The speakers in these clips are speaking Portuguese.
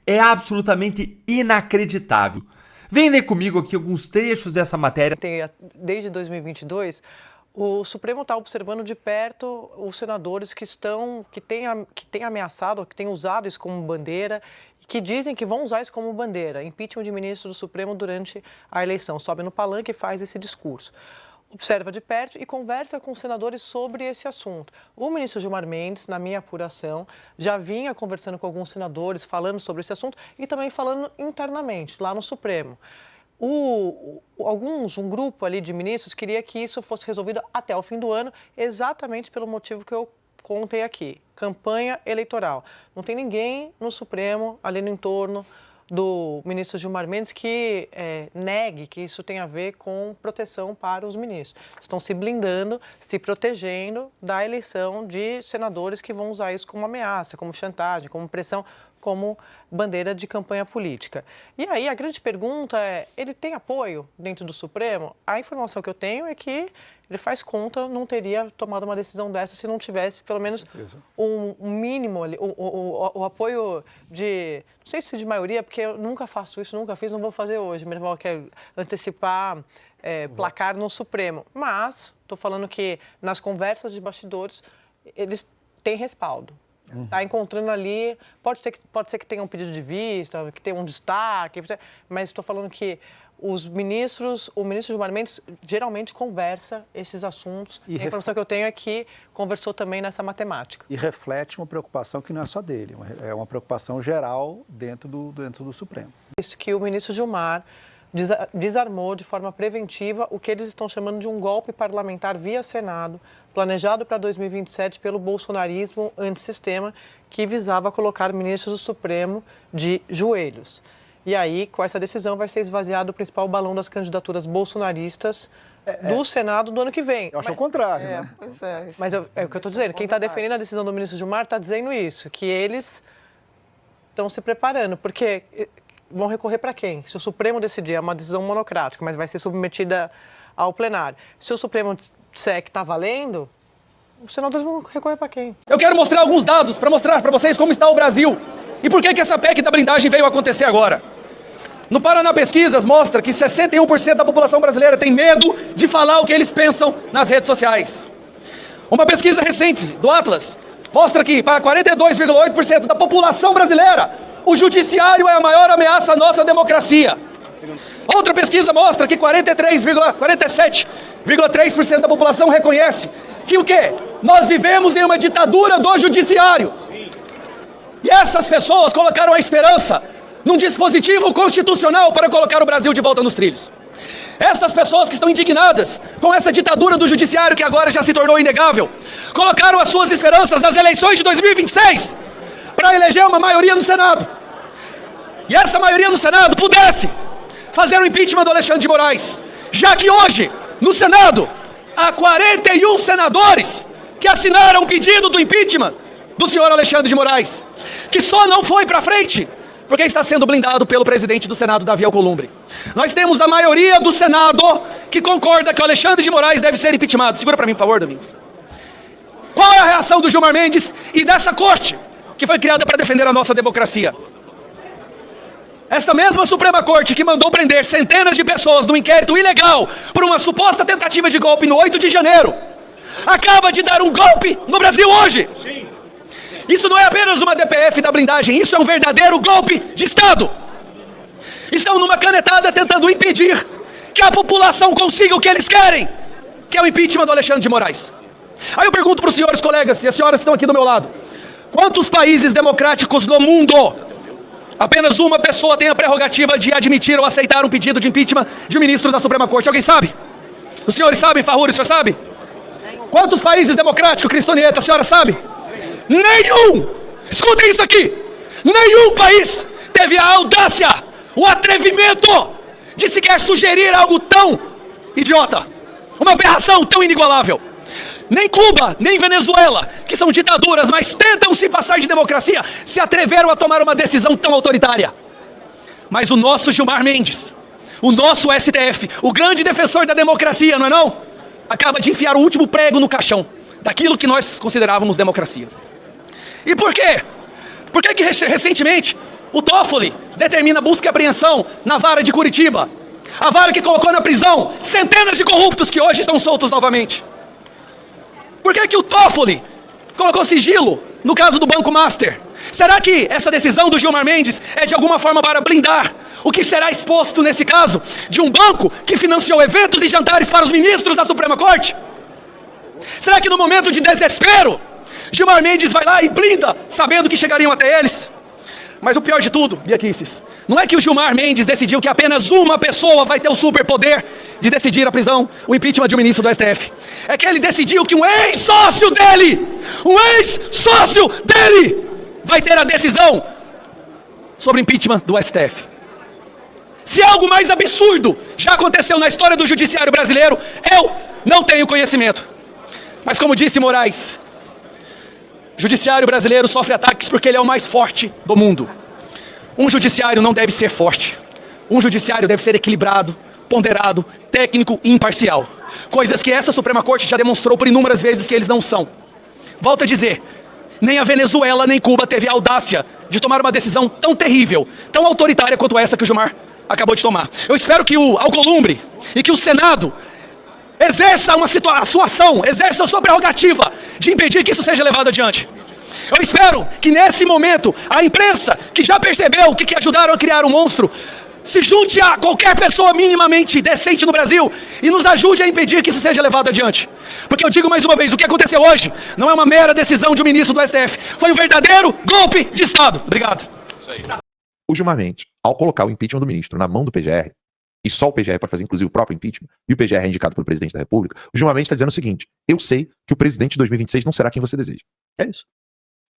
é absolutamente inacreditável. Vem ler comigo aqui alguns trechos dessa matéria. Desde 2022, o Supremo está observando de perto os senadores que têm ameaçado, que têm usado isso como bandeira, e que dizem que vão usar isso como bandeira. Impeachment de ministro do Supremo durante a eleição. Sobe no palanque e faz esse discurso. Observa de perto e conversa com os senadores sobre esse assunto. O ministro Gilmar Mendes, na minha apuração, já vinha conversando com alguns senadores, falando sobre esse assunto e também falando internamente, lá no Supremo. Um grupo ali de ministros queria que isso fosse resolvido até o fim do ano, exatamente pelo motivo que eu contei aqui, campanha eleitoral. Não tem ninguém no Supremo, ali no entorno do ministro Gilmar Mendes, que negue que isso tem a ver com proteção para os ministros. Estão se blindando, se protegendo da eleição de senadores que vão usar isso como ameaça, como chantagem, como pressão, como bandeira de campanha política. E aí a grande pergunta é, ele tem apoio dentro do Supremo? A informação que eu tenho é que ele faz conta, não teria tomado uma decisão dessa se não tivesse pelo menos um mínimo ali, o apoio de, não sei se de maioria, porque eu nunca faço isso, nunca fiz, não vou fazer hoje, meu irmão quer antecipar placar no Supremo. Mas estou falando que nas conversas de bastidores eles têm respaldo. Está encontrando ali, pode ser que tenha um pedido de vista, que tenha um destaque, mas estou falando que o ministro Gilmar Mendes geralmente conversa esses assuntos. A informação que eu tenho é que conversou também nessa matemática. E reflete uma preocupação que não é só dele, é uma preocupação geral dentro do Supremo. Isso que o ministro Gilmar desarmou de forma preventiva o que eles estão chamando de um golpe parlamentar via Senado, planejado para 2027 pelo bolsonarismo antissistema, que visava colocar ministros do Supremo de joelhos. E aí, com essa decisão, vai ser esvaziado o principal balão das candidaturas bolsonaristas do Senado do ano que vem. Eu acho o contrário, né? Pois é. Mas é o que eu estou dizendo, quem está defendendo a decisão do ministro Gilmar está dizendo isso, que eles estão se preparando, porque vão recorrer para quem? Se o Supremo decidir, é uma decisão monocrática, mas vai ser submetida ao plenário. Se o Supremo disser que está valendo, os senadores vão recorrer para quem? Eu quero mostrar alguns dados para mostrar para vocês como está o Brasil e por que essa PEC da blindagem veio acontecer agora. No Paraná Pesquisas mostra que 61% da população brasileira tem medo de falar o que eles pensam nas redes sociais. Uma pesquisa recente do Atlas mostra que para 42,8% da população brasileira, o judiciário é a maior ameaça à nossa democracia. Outra pesquisa mostra que 47,3% da população reconhece que o quê? Nós vivemos em uma ditadura do judiciário. E essas pessoas colocaram a esperança num dispositivo constitucional para colocar o Brasil de volta nos trilhos. Essas pessoas que estão indignadas com essa ditadura do judiciário que agora já se tornou inegável, colocaram as suas esperanças nas eleições de 2026 para eleger uma maioria no Senado. E essa maioria no Senado pudesse fazer o impeachment do Alexandre de Moraes, já que hoje, no Senado, há 41 senadores que assinaram o pedido do impeachment do senhor Alexandre de Moraes, que só não foi para frente porque está sendo blindado pelo presidente do Senado, Davi Alcolumbre. Nós temos a maioria do Senado que concorda que o Alexandre de Moraes deve ser impeachmentado. Segura para mim, por favor, Domingos. Qual é a reação do Gilmar Mendes e dessa corte que foi criada para defender a nossa democracia? Esta mesma Suprema Corte que mandou prender centenas de pessoas num inquérito ilegal por uma suposta tentativa de golpe no 8 de janeiro, acaba de dar um golpe no Brasil hoje. Isso não é apenas uma DPF da blindagem, isso é um verdadeiro golpe de Estado. Estão numa canetada tentando impedir que a população consiga o que eles querem, que é o impeachment do Alexandre de Moraes. Aí eu pergunto para os senhores colegas, e as senhoras que estão aqui do meu lado, quantos países democráticos no mundo apenas uma pessoa tem a prerrogativa de admitir ou aceitar um pedido de impeachment de um ministro da Suprema Corte? Alguém sabe? Os senhores sabem, Farruri, o senhor sabe? Quantos países democráticos, Cristoneta, a senhora sabe? Nenhum! Escutem isso aqui! Nenhum país teve a audácia, o atrevimento de sequer sugerir algo tão idiota, uma aberração tão inigualável. Nem Cuba, nem Venezuela, que são ditaduras, mas tentam se passar de democracia, se atreveram a tomar uma decisão tão autoritária. Mas o nosso Gilmar Mendes, o nosso STF, o grande defensor da democracia, não é não? Acaba de enfiar o último prego no caixão daquilo que nós considerávamos democracia. E por quê? Por que recentemente O Toffoli determina busca e apreensão na vara de Curitiba. A vara que colocou na prisão centenas de corruptos que hoje estão soltos novamente. Por que o Toffoli colocou sigilo no caso do Banco Master? Será que essa decisão do Gilmar Mendes é de alguma forma para blindar o que será exposto nesse caso de um banco que financiou eventos e jantares para os ministros da Suprema Corte? Será que no momento de desespero, Gilmar Mendes vai lá e blinda, sabendo que chegariam até eles? Mas o pior de tudo, Bia Kicis, não é que o Gilmar Mendes decidiu que apenas uma pessoa vai ter o superpoder de decidir a prisão, o impeachment de um ministro do STF. É que ele decidiu que um ex-sócio dele, vai ter a decisão sobre o impeachment do STF. Se algo mais absurdo já aconteceu na história do judiciário brasileiro, eu não tenho conhecimento. Mas como disse Moraes, o judiciário brasileiro sofre ataques porque ele é o mais forte do mundo. Um judiciário não deve ser forte. Um judiciário deve ser equilibrado, ponderado, técnico e imparcial. Coisas que essa Suprema Corte já demonstrou por inúmeras vezes que eles não são. Volto a dizer, nem a Venezuela nem Cuba teve a audácia de tomar uma decisão tão terrível, tão autoritária quanto essa que o Gilmar acabou de tomar. Eu espero que o Alcolumbre e que o Senado exerça a sua ação, exerça a sua prerrogativa de impedir que isso seja levado adiante. Eu espero que nesse momento a imprensa, que já percebeu que ajudaram a criar um monstro, se junte a qualquer pessoa minimamente decente no Brasil e nos ajude a impedir que isso seja levado adiante. Porque eu digo mais uma vez, o que aconteceu hoje não é uma mera decisão de um ministro do STF, foi um verdadeiro golpe de Estado. Obrigado. O Gilmar Mendes, ao colocar o impeachment do ministro na mão do PGR, e só o PGR pode fazer, inclusive, o próprio impeachment, e o PGR é indicado pelo presidente da República, o Gilmar Mendes está dizendo o seguinte: eu sei que o presidente de 2026 não será quem você deseja. É isso.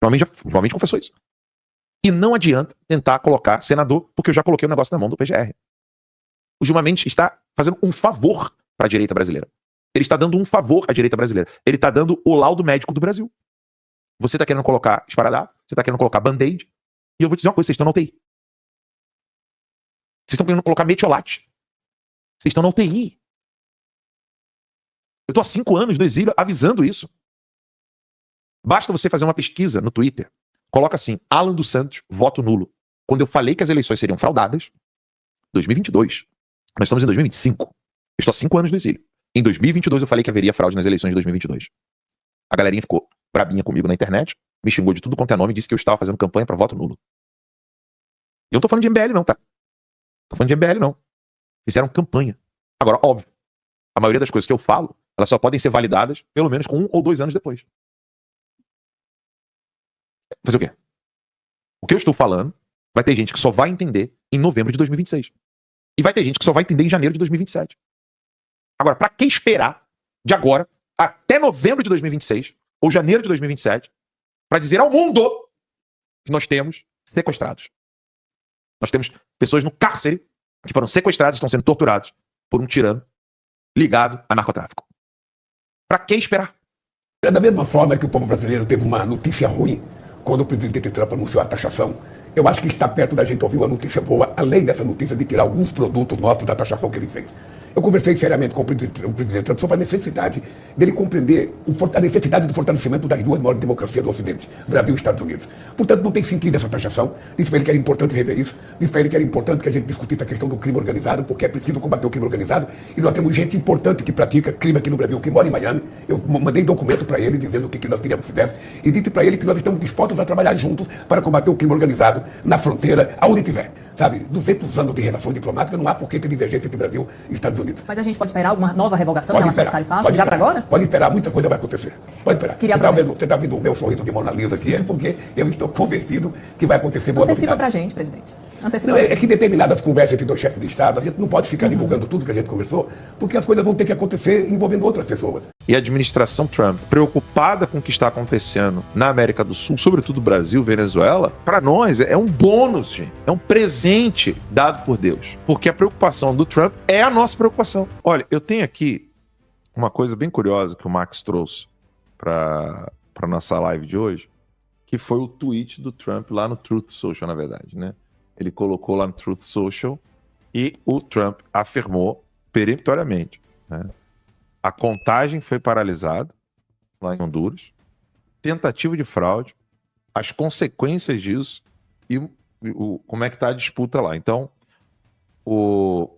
O Gilmar Mendes confessou isso. E não adianta tentar colocar senador, porque eu já coloquei o negócio na mão do PGR. O Gilmar Mendes está fazendo um favor para a direita brasileira. Ele está dando um favor à direita brasileira. Ele está dando o laudo médico do Brasil. Você está querendo colocar esparadrapo, você está querendo colocar band-aid, e eu vou te dizer uma coisa: vocês estão na UTI. Vocês estão querendo colocar metiolate. Vocês estão na UTI. Eu estou há 5 anos no exílio avisando isso. Basta você fazer uma pesquisa no Twitter. Coloca assim: Alan dos Santos, voto nulo. Quando eu falei que as eleições seriam fraudadas, 2022. Nós estamos em 2025. Eu estou há 5 anos no exílio. Em 2022 eu falei que haveria fraude nas eleições de 2022. A galerinha ficou brabinha comigo na internet, me xingou de tudo quanto é nome e disse que eu estava fazendo campanha para voto nulo. E eu não tô falando de MBL não, tá? Tô falando de MBL não. Fizeram campanha. Agora, óbvio, a maioria das coisas que eu falo, elas só podem ser validadas pelo menos com 1 ou 2 anos depois. Fazer o quê? O que eu estou falando, vai ter gente que só vai entender em novembro de 2026. E vai ter gente que só vai entender em janeiro de 2027. Agora, pra que esperar de agora até novembro de 2026 ou janeiro de 2027 para dizer ao mundo que nós temos sequestrados? Nós temos pessoas no cárcere que foram sequestradas e estão sendo torturados por um tirano ligado a narcotráfico. Pra que esperar? Da mesma forma que o povo brasileiro teve uma notícia ruim quando o presidente Trump anunciou a taxação, eu acho que está perto da gente ouvir uma notícia boa, além dessa notícia de tirar alguns produtos nossos da taxação que ele fez. Eu conversei seriamente com o presidente Trump sobre a necessidade dele compreender a necessidade do fortalecimento das duas maiores democracias do Ocidente, Brasil e Estados Unidos. Portanto, não tem sentido essa taxação. Disse para ele que era importante rever isso. Disse para ele que era importante que a gente discutisse a questão do crime organizado, porque é preciso combater o crime organizado. E nós temos gente importante que pratica crime aqui no Brasil, que mora em Miami. Eu mandei documento para ele dizendo o que nós queríamos que fizesse. E disse para ele que nós estamos dispostos a trabalhar juntos para combater o crime organizado na fronteira, aonde tiver. Sabe, 200 anos de relação diplomática, não há por que ter divergência entre Brasil e Estados Unidos. Mas a gente pode esperar alguma nova revogação em relação aos tarifários já para agora? Pode esperar, muita coisa vai acontecer. Pode esperar. Você está vendo o meu sorriso de Mona Lisa aqui, é porque eu estou convencido que vai acontecer boa novidade. Antecipa para a gente, presidente. Não, é que determinadas conversas entre 2 chefes de Estado, a gente não pode ficar divulgando tudo que a gente conversou, porque as coisas vão ter que acontecer envolvendo outras pessoas. E a administração Trump, preocupada com o que está acontecendo na América do Sul, sobretudo Brasil, Venezuela, para nós é um bônus, gente. É um presente dado por Deus. Porque a preocupação do Trump é a nossa preocupação. Olha, eu tenho aqui uma coisa bem curiosa que o Max trouxe para nossa live de hoje, que foi o tweet do Trump lá no Truth Social, na verdade, né? Ele colocou lá no Truth Social e o Trump afirmou peremptoriamente, né? A contagem foi paralisada lá em Honduras, tentativa de fraude, as consequências disso e como é que está a disputa lá. Então,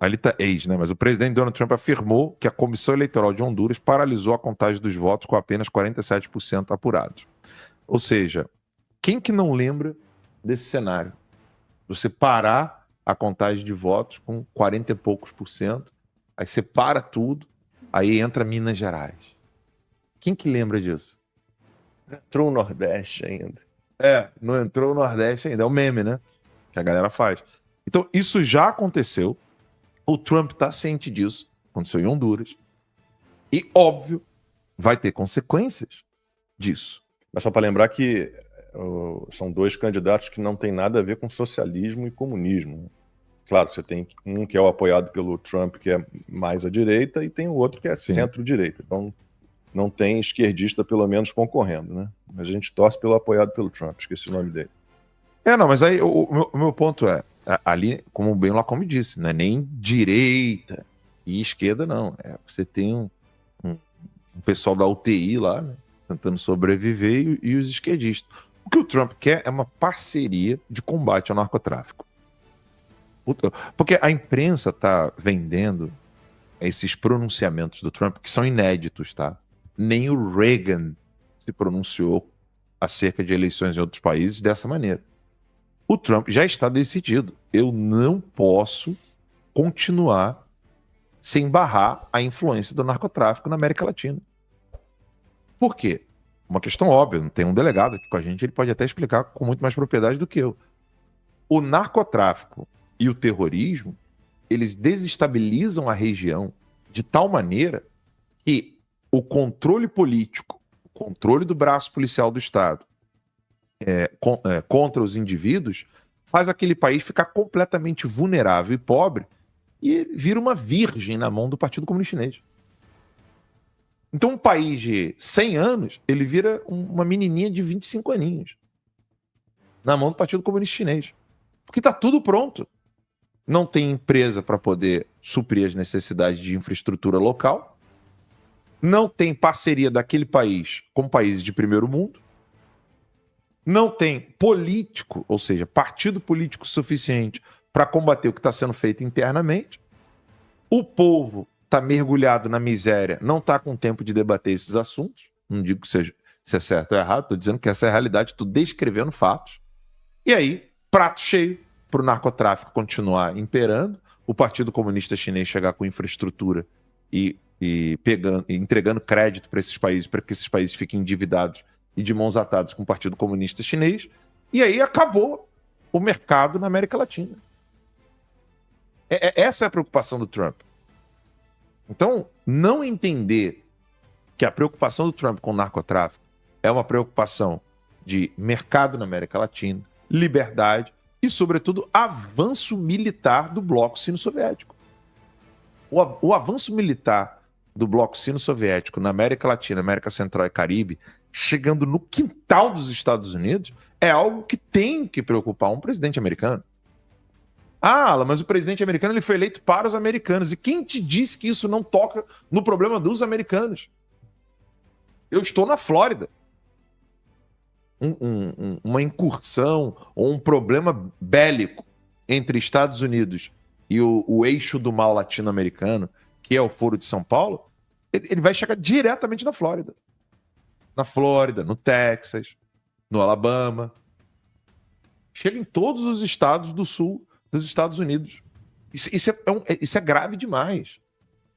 ali está ex, né? Mas o presidente Donald Trump afirmou que a Comissão Eleitoral de Honduras paralisou a contagem dos votos com apenas 47% apurados. Ou seja, quem que não lembra desse cenário? Você parar a contagem de votos com 40 e poucos %, aí você para tudo, aí entra Minas Gerais. Quem que lembra disso? Entrou o Nordeste ainda. Não entrou o Nordeste ainda. É o meme, né? Que a galera faz. Então, isso já aconteceu. O Trump está ciente disso. Aconteceu em Honduras. E, óbvio, vai ter consequências disso. Mas só para lembrar que são dois candidatos que não tem nada a ver com socialismo e comunismo. Claro, você tem um que é o apoiado pelo Trump, que é mais à direita, e tem o outro que é centro-direita. Então, não tem esquerdista, pelo menos, concorrendo, né? Mas a gente torce pelo apoiado pelo Trump, esqueci o nome dele. Não, mas aí o meu ponto é, ali, como o Ben Lacombe disse, não é nem direita e esquerda, não. Você tem um pessoal da UTI lá, né, tentando sobreviver, e os esquerdistas. O que o Trump quer é uma parceria de combate ao narcotráfico. Porque a imprensa está vendendo esses pronunciamentos do Trump, que são inéditos, tá? Nem o Reagan se pronunciou acerca de eleições em outros países dessa maneira. O Trump já está decidido. Eu não posso continuar sem barrar a influência do narcotráfico na América Latina. Por quê? Uma questão óbvia, tem um delegado aqui com a gente, ele pode até explicar com muito mais propriedade do que eu. O narcotráfico e o terrorismo, eles desestabilizam a região de tal maneira que o controle político, o controle do braço policial do Estado contra os indivíduos, faz aquele país ficar completamente vulnerável e pobre e vira uma virgem na mão do Partido Comunista Chinês. Então um país de 100 anos, ele vira uma menininha de 25 aninhos na mão do Partido Comunista Chinês. Porque está tudo pronto. Não tem empresa para poder suprir as necessidades de infraestrutura local, não tem parceria daquele país com países de primeiro mundo, não tem político, ou seja, partido político suficiente para combater o que está sendo feito internamente, o povo está mergulhado na miséria, não está com tempo de debater esses assuntos, não digo que se é certo ou errado, estou dizendo que essa é a realidade, estou descrevendo fatos, e aí, prato cheio para o narcotráfico continuar imperando, o Partido Comunista Chinês chegar com infraestrutura e entregando crédito para esses países, para que esses países fiquem endividados e de mãos atadas com o Partido Comunista Chinês, e aí acabou o mercado na América Latina. Essa é a preocupação do Trump. Então, não entender que a preocupação do Trump com o narcotráfico é uma preocupação de mercado na América Latina, liberdade e, sobretudo, avanço militar do bloco sino-soviético. O avanço militar do bloco sino-soviético na América Latina, América Central e Caribe, chegando no quintal dos Estados Unidos, é algo que tem que preocupar um presidente americano. Mas o presidente americano ele foi eleito para os americanos. E quem te disse que isso não toca no problema dos americanos? Eu estou na Flórida. Uma incursão ou um problema bélico entre Estados Unidos e o eixo do mal latino-americano, que é o Foro de São Paulo, ele vai chegar diretamente na Flórida. Na Flórida, no Texas, no Alabama. Chega em todos os estados do sul dos Estados Unidos. Isso é grave demais.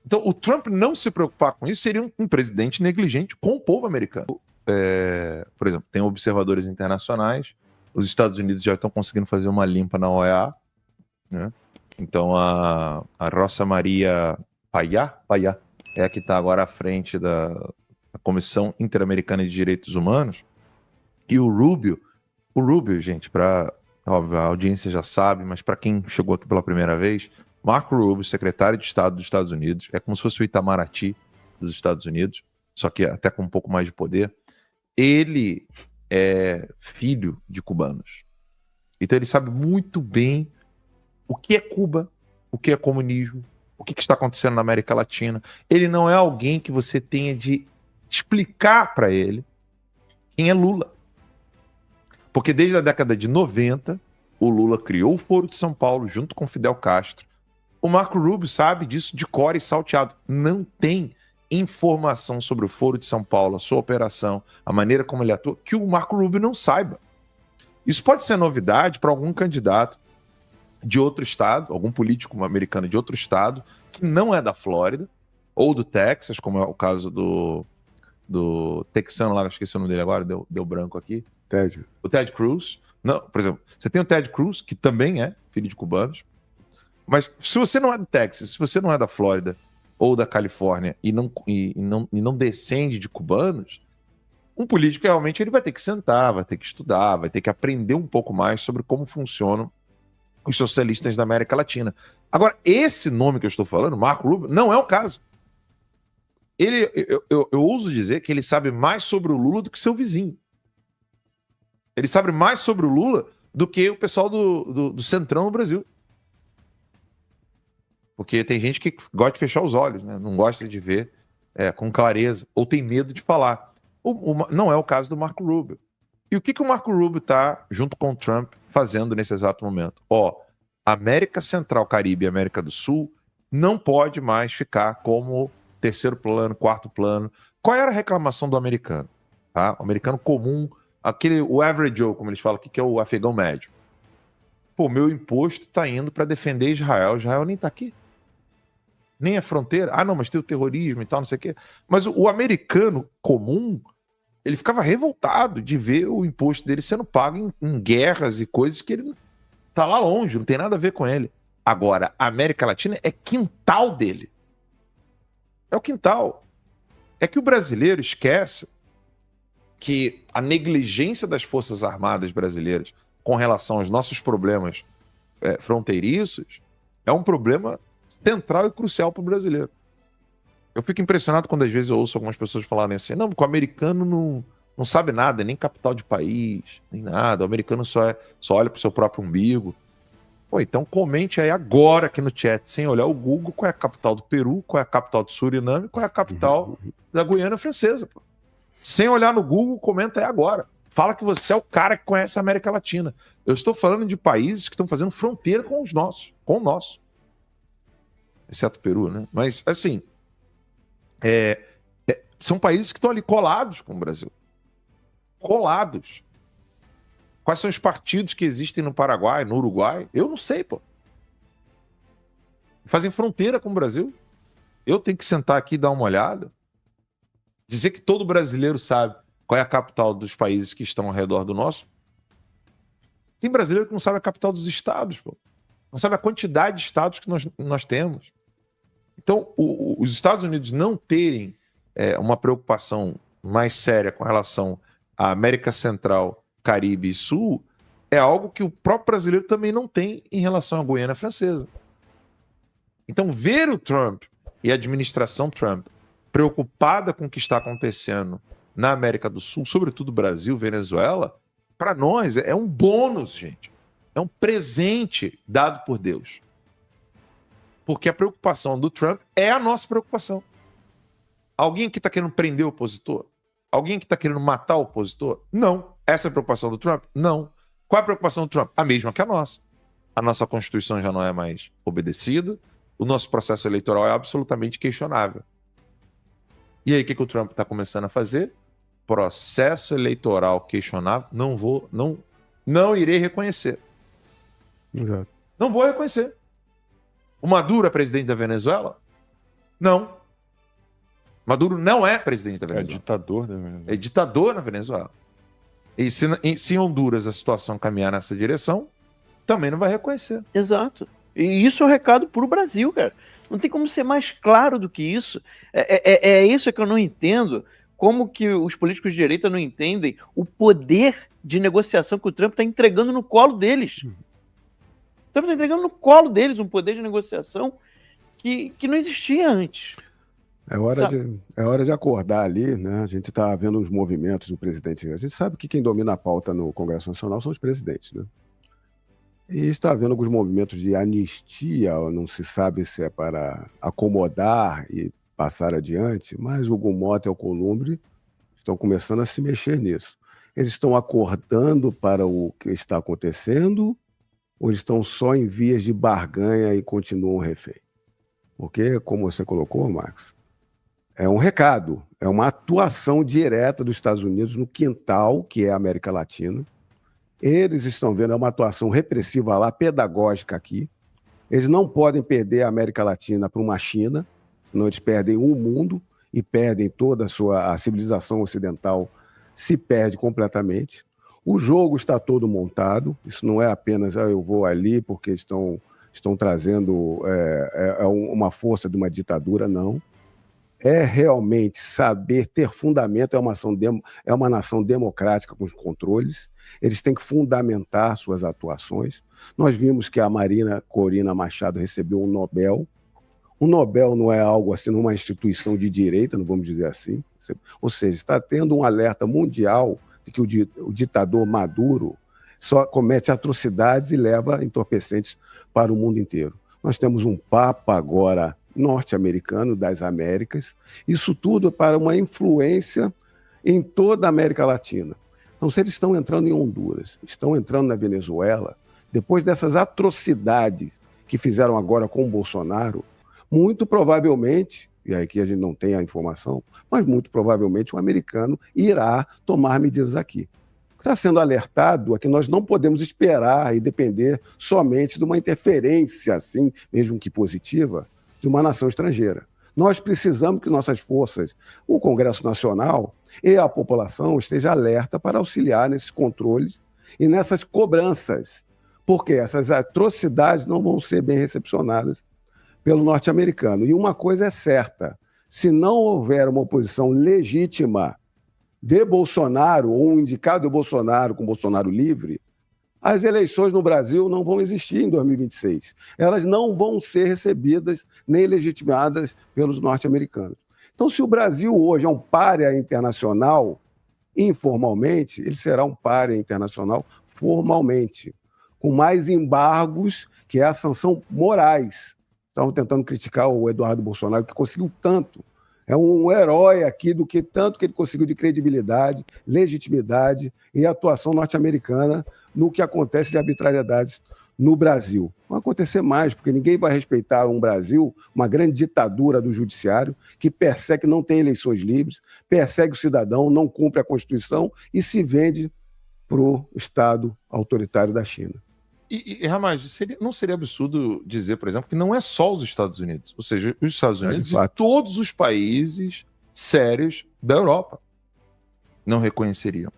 Então, o Trump não se preocupar com isso seria um presidente negligente com o povo americano. Por exemplo, tem observadores internacionais, os Estados Unidos já estão conseguindo fazer uma limpa na OEA, né? Então a Rosa Maria Payá é a que está agora à frente da Comissão Interamericana de Direitos Humanos, e o Rubio, gente, óbvio, a audiência já sabe, mas para quem chegou aqui pela primeira vez, Marco Rubio, secretário de Estado dos Estados Unidos, é como se fosse o Itamaraty dos Estados Unidos, só que até com um pouco mais de poder. Ele é filho de cubanos. Então ele sabe muito bem o que é Cuba, o que é comunismo, o que está acontecendo na América Latina. Ele não é alguém que você tenha de explicar para ele quem é Lula. Porque desde a década de 90, o Lula criou o Foro de São Paulo junto com Fidel Castro. O Marco Rubio sabe disso de cor e salteado. Não tem informação sobre o Foro de São Paulo, a sua operação, a maneira como ele atua, que o Marco Rubio não saiba. Isso pode ser novidade para algum candidato de outro estado, algum político americano de outro estado, que não é da Flórida, ou do Texas, como é o caso do texano lá, esqueci o nome dele agora, deu branco aqui. O Ted Cruz. Não, por exemplo, você tem o Ted Cruz, que também é filho de cubanos, mas se você não é do Texas, se você não é da Flórida ou da Califórnia e não descende de cubanos, um político realmente ele vai ter que sentar, vai ter que estudar, vai ter que aprender um pouco mais sobre como funcionam os socialistas da América Latina. Agora, esse nome que eu estou falando, Marco Rubio, não é o caso. Eu ouso dizer que ele sabe mais sobre o Lula do que seu vizinho. Ele sabe mais sobre o Lula do que o pessoal do Centrão no Brasil. Porque tem gente que gosta de fechar os olhos, né? Não gosta de ver com clareza, ou tem medo de falar. Não é o caso do Marco Rubio. E o que o Marco Rubio está, junto com o Trump, fazendo nesse exato momento? América Central, Caribe e América do Sul não pode mais ficar como terceiro plano, quarto plano. Qual era a reclamação do americano? Tá? O americano comum, o average Joe, como eles falam aqui, que é o afegão médio. Pô, meu imposto está indo para defender Israel. Israel nem está aqui. Nem é fronteira. Ah, não, mas tem o terrorismo e tal, não sei o quê. Mas o americano comum, ele ficava revoltado de ver o imposto dele sendo pago em guerras e coisas que ele tá lá longe, não tem nada a ver com ele. Agora, a América Latina é quintal dele. É o quintal. É que o brasileiro esquece que a negligência das Forças Armadas brasileiras com relação aos nossos problemas fronteiriços é um problema central e crucial para o brasileiro. Eu fico impressionado quando às vezes eu ouço algumas pessoas falarem assim, não, porque o americano não sabe nada, nem capital de país, nem nada, o americano só olha para o seu próprio umbigo. Pô, então comente aí agora aqui no chat, sem olhar o Google, qual é a capital do Peru, qual é a capital do Suriname, qual é a capital da Guiana Francesa. Pô. Sem olhar no Google, comenta aí agora. Fala que você é o cara que conhece a América Latina. Eu estou falando de países que estão fazendo fronteira com os nossos, com o nosso. Exceto o Peru, né? Mas, assim, são países que estão ali colados com o Brasil. Colados. Quais são os partidos que existem no Paraguai, no Uruguai? Eu não sei, pô. Fazem fronteira com o Brasil. Eu tenho que sentar aqui e dar uma olhada. Dizer que todo brasileiro sabe qual é a capital dos países que estão ao redor do nosso. Tem brasileiro que não sabe a capital dos estados, pô. Não sabe a quantidade de estados que nós temos. Então, os Estados Unidos não terem uma preocupação mais séria com relação à América Central, Caribe e Sul é algo que o próprio brasileiro também não tem em relação à Guiana Francesa. Então, ver o Trump e a administração Trump preocupada com o que está acontecendo na América do Sul, sobretudo Brasil, Venezuela, para nós é um bônus, gente. É um presente dado por Deus. Porque a preocupação do Trump é a nossa preocupação. Alguém que está querendo prender o opositor? Alguém que está querendo matar o opositor? Não. Essa é a preocupação do Trump? Não. Qual é a preocupação do Trump? A mesma que a nossa. A nossa Constituição já não é mais obedecida, o nosso processo eleitoral é absolutamente questionável. E aí, o que o Trump está começando a fazer? Processo eleitoral questionável, não irei reconhecer. Exato. Não vou reconhecer. O Maduro é presidente da Venezuela? Não. Maduro não é presidente da Venezuela. É ditador da Venezuela. É ditador na Venezuela. E se em Honduras a situação caminhar nessa direção, também não vai reconhecer. Exato. E isso é um recado para o Brasil, cara. Não tem como ser mais claro do que isso. É isso que eu não entendo. Como que os políticos de direita não entendem o poder de negociação que o Trump está entregando no colo deles. O Trump está entregando no colo deles um poder de negociação que não existia antes. É hora de acordar ali, né? A gente está vendo os movimentos do presidente. A gente sabe que quem domina a pauta no Congresso Nacional são os presidentes, né? E está vendo alguns movimentos de anistia, não se sabe se é para acomodar e passar adiante, mas o Hugo Mota e o Alcolumbre estão começando a se mexer nisso. Eles estão acordando para o que está acontecendo ou eles estão só em vias de barganha e continuam refém? Porque, como você colocou, Max, é um recado, é uma atuação direta dos Estados Unidos no quintal, que é a América Latina. Eles estão vendo, é uma atuação repressiva lá, pedagógica aqui. Eles não podem perder a América Latina para uma China, senão eles perdem o mundo e perdem toda a civilização ocidental, se perde completamente. O jogo está todo montado, isso não é apenas eu vou ali porque estão trazendo uma força de uma ditadura, não. É realmente saber ter fundamento, é uma nação democrática com os controles, eles têm que fundamentar suas atuações. Nós vimos que a Marina Corina Machado recebeu um Nobel. O Nobel não é algo assim, numa instituição de direita, não vamos dizer assim. Ou seja, está tendo um alerta mundial de que o ditador Maduro só comete atrocidades e leva entorpecentes para o mundo inteiro. Nós temos um Papa agora norte-americano das Américas. Isso tudo é para uma influência em toda a América Latina. Então, se eles estão entrando em Honduras, estão entrando na Venezuela, depois dessas atrocidades que fizeram agora com o Bolsonaro, muito provavelmente, e aqui a gente não tem a informação, mas muito provavelmente o americano irá tomar medidas aqui. O que está sendo alertado é que nós não podemos esperar e depender somente de uma interferência, assim, mesmo que positiva, de uma nação estrangeira. Nós precisamos que nossas forças, o Congresso Nacional e a população esteja alerta para auxiliar nesses controles e nessas cobranças, porque essas atrocidades não vão ser bem recepcionadas pelo norte-americano. E uma coisa é certa, se não houver uma oposição legítima de Bolsonaro ou um indicado de Bolsonaro com Bolsonaro livre, as eleições no Brasil não vão existir em 2026. Elas não vão ser recebidas nem legitimadas pelos norte-americanos. Então, se o Brasil hoje é um pária internacional, informalmente, ele será um pária internacional formalmente, com mais embargos, que é a sanção morais. Estavam tentando criticar o Eduardo Bolsonaro, que conseguiu tanto. É um herói aqui do que tanto que ele conseguiu de credibilidade, legitimidade e atuação norte-americana no que acontece de arbitrariedades no Brasil. Vai acontecer mais, porque ninguém vai respeitar um Brasil, uma grande ditadura do judiciário, que persegue, não tem eleições livres, persegue o cidadão, não cumpre a Constituição e se vende para o Estado autoritário da China. E Ramage, não seria absurdo dizer, por exemplo, que não é só os Estados Unidos, ou seja, os Estados Unidos e todos os países sérios da Europa não reconheceriam.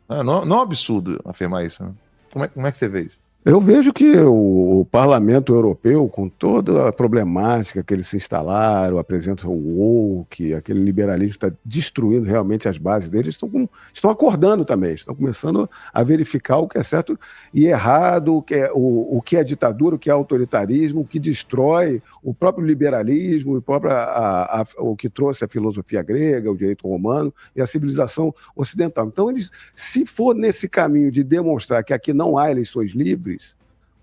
Não é um absurdo afirmar isso, né? Como é que você vê isso? Eu vejo que o Parlamento Europeu, com toda a problemática que eles se instalaram, a presença woke, aquele liberalismo está destruindo realmente as bases deles, estão acordando também, estão começando a verificar o que é certo e errado, o que é ditadura, o que é autoritarismo, o que destrói o próprio liberalismo, o que trouxe a filosofia grega, o direito romano e a civilização ocidental. Então, se for nesse caminho de demonstrar que aqui não há eleições livres,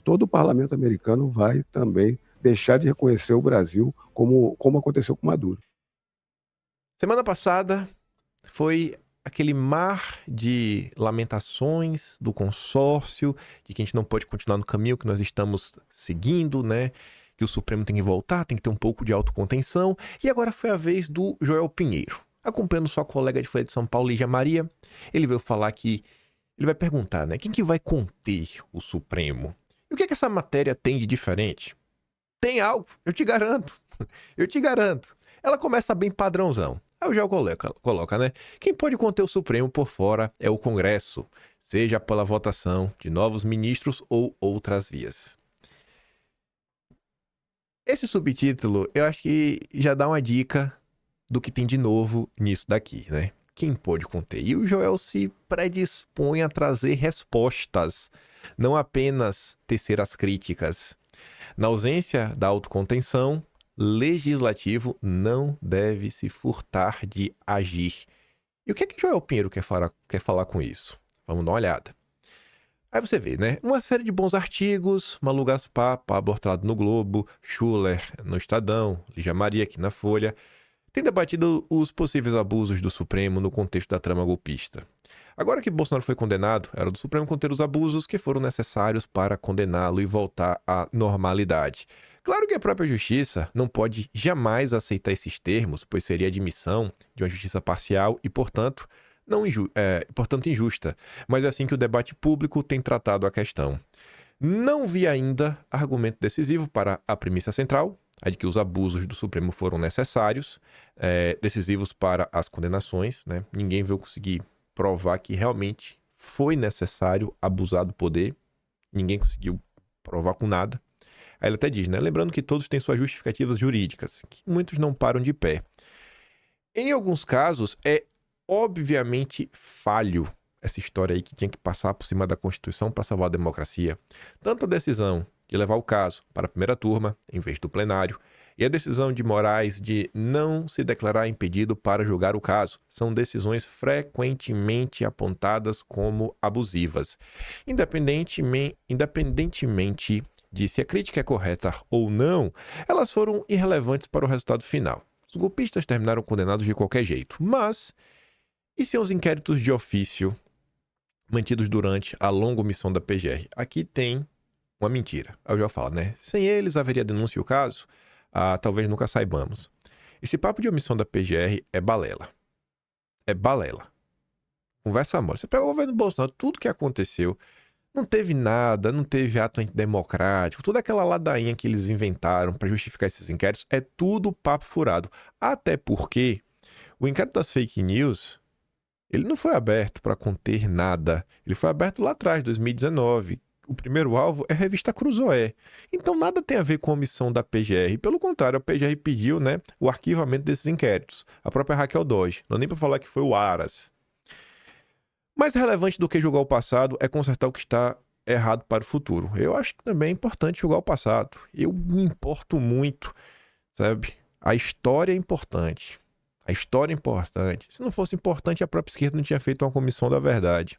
todo o parlamento americano vai também deixar de reconhecer o Brasil como aconteceu com Maduro. Semana passada foi aquele mar de lamentações do consórcio, de que a gente não pode continuar no caminho que nós estamos seguindo, né? Que o Supremo tem que voltar, tem que ter um pouco de autocontenção. E agora foi a vez do Joel Pinheiro. Acompanhando sua colega de Folha de São Paulo, Lígia Maria, ele veio falar que ele vai perguntar, né? Quem que vai conter o Supremo? E o que essa matéria tem de diferente? Tem algo, eu te garanto. Eu te garanto. Ela começa bem padrãozão. Aí o Joel coloca, né? Quem pode conter o Supremo por fora é o Congresso, seja pela votação de novos ministros ou outras vias. Esse subtítulo, eu acho que já dá uma dica do que tem de novo nisso daqui, né? Quem pode conter? E o Joel se predispõe a trazer respostas, não apenas tecer as críticas. Na ausência da autocontenção, legislativo não deve se furtar de agir. E o que é que Joel Pinheiro quer falar com isso? Vamos dar uma olhada. Aí você vê, né? Uma série de bons artigos, Malu Gaspar, Pablo Hortelado no Globo, Schuller no Estadão, Lígia Maria aqui na Folha, tem debatido os possíveis abusos do Supremo no contexto da trama golpista. Agora que Bolsonaro foi condenado, era do Supremo conter os abusos que foram necessários para condená-lo e voltar à normalidade. Claro que a própria justiça não pode jamais aceitar esses termos, pois seria admissão de uma justiça parcial e, portanto, portanto injusta. Mas é assim que o debate público tem tratado a questão. Não vi ainda argumento decisivo para a premissa central, a de que os abusos do Supremo foram necessários, decisivos para as condenações, né? Ninguém veio conseguir provar que realmente foi necessário abusar do poder. Ninguém conseguiu provar com nada. Aí ele até diz, né? Lembrando que todos têm suas justificativas jurídicas, que muitos não param de pé. Em alguns casos, é obviamente falho essa história aí que tinha que passar por cima da Constituição para salvar a democracia. Tanto a decisão de levar o caso para a primeira turma, em vez do plenário, e a decisão de Moraes de não se declarar impedido para julgar o caso. São decisões frequentemente apontadas como abusivas. Independentemente de se a crítica é correta ou não, elas foram irrelevantes para o resultado final. Os golpistas terminaram condenados de qualquer jeito. Mas, e se os inquéritos de ofício mantidos durante a longa omissão da PGR? Aqui tem uma mentira. Eu já falo, né? Sem eles haveria denúncia e o caso? Talvez nunca saibamos. Esse papo de omissão da PGR é balela. É balela. Conversa mole. Você pega o governo Bolsonaro, tudo que aconteceu, não teve nada, não teve ato antidemocrático, toda aquela ladainha que eles inventaram para justificar esses inquéritos, é tudo papo furado. Até porque o inquérito das fake news, ele não foi aberto para conter nada. Ele foi aberto lá atrás, 2019. O primeiro alvo é a revista Cruzoé. Então nada tem a ver com a omissão da PGR. Pelo contrário, a PGR pediu, né, o arquivamento desses inquéritos. A própria Raquel Dodge. Não é nem para falar que foi o Aras. Mais relevante do que julgar o passado é consertar o que está errado para o futuro. Eu acho que também é importante julgar o passado. Eu me importo muito, sabe? A história é importante. A história é importante. Se não fosse importante, a própria esquerda não tinha feito uma comissão da verdade.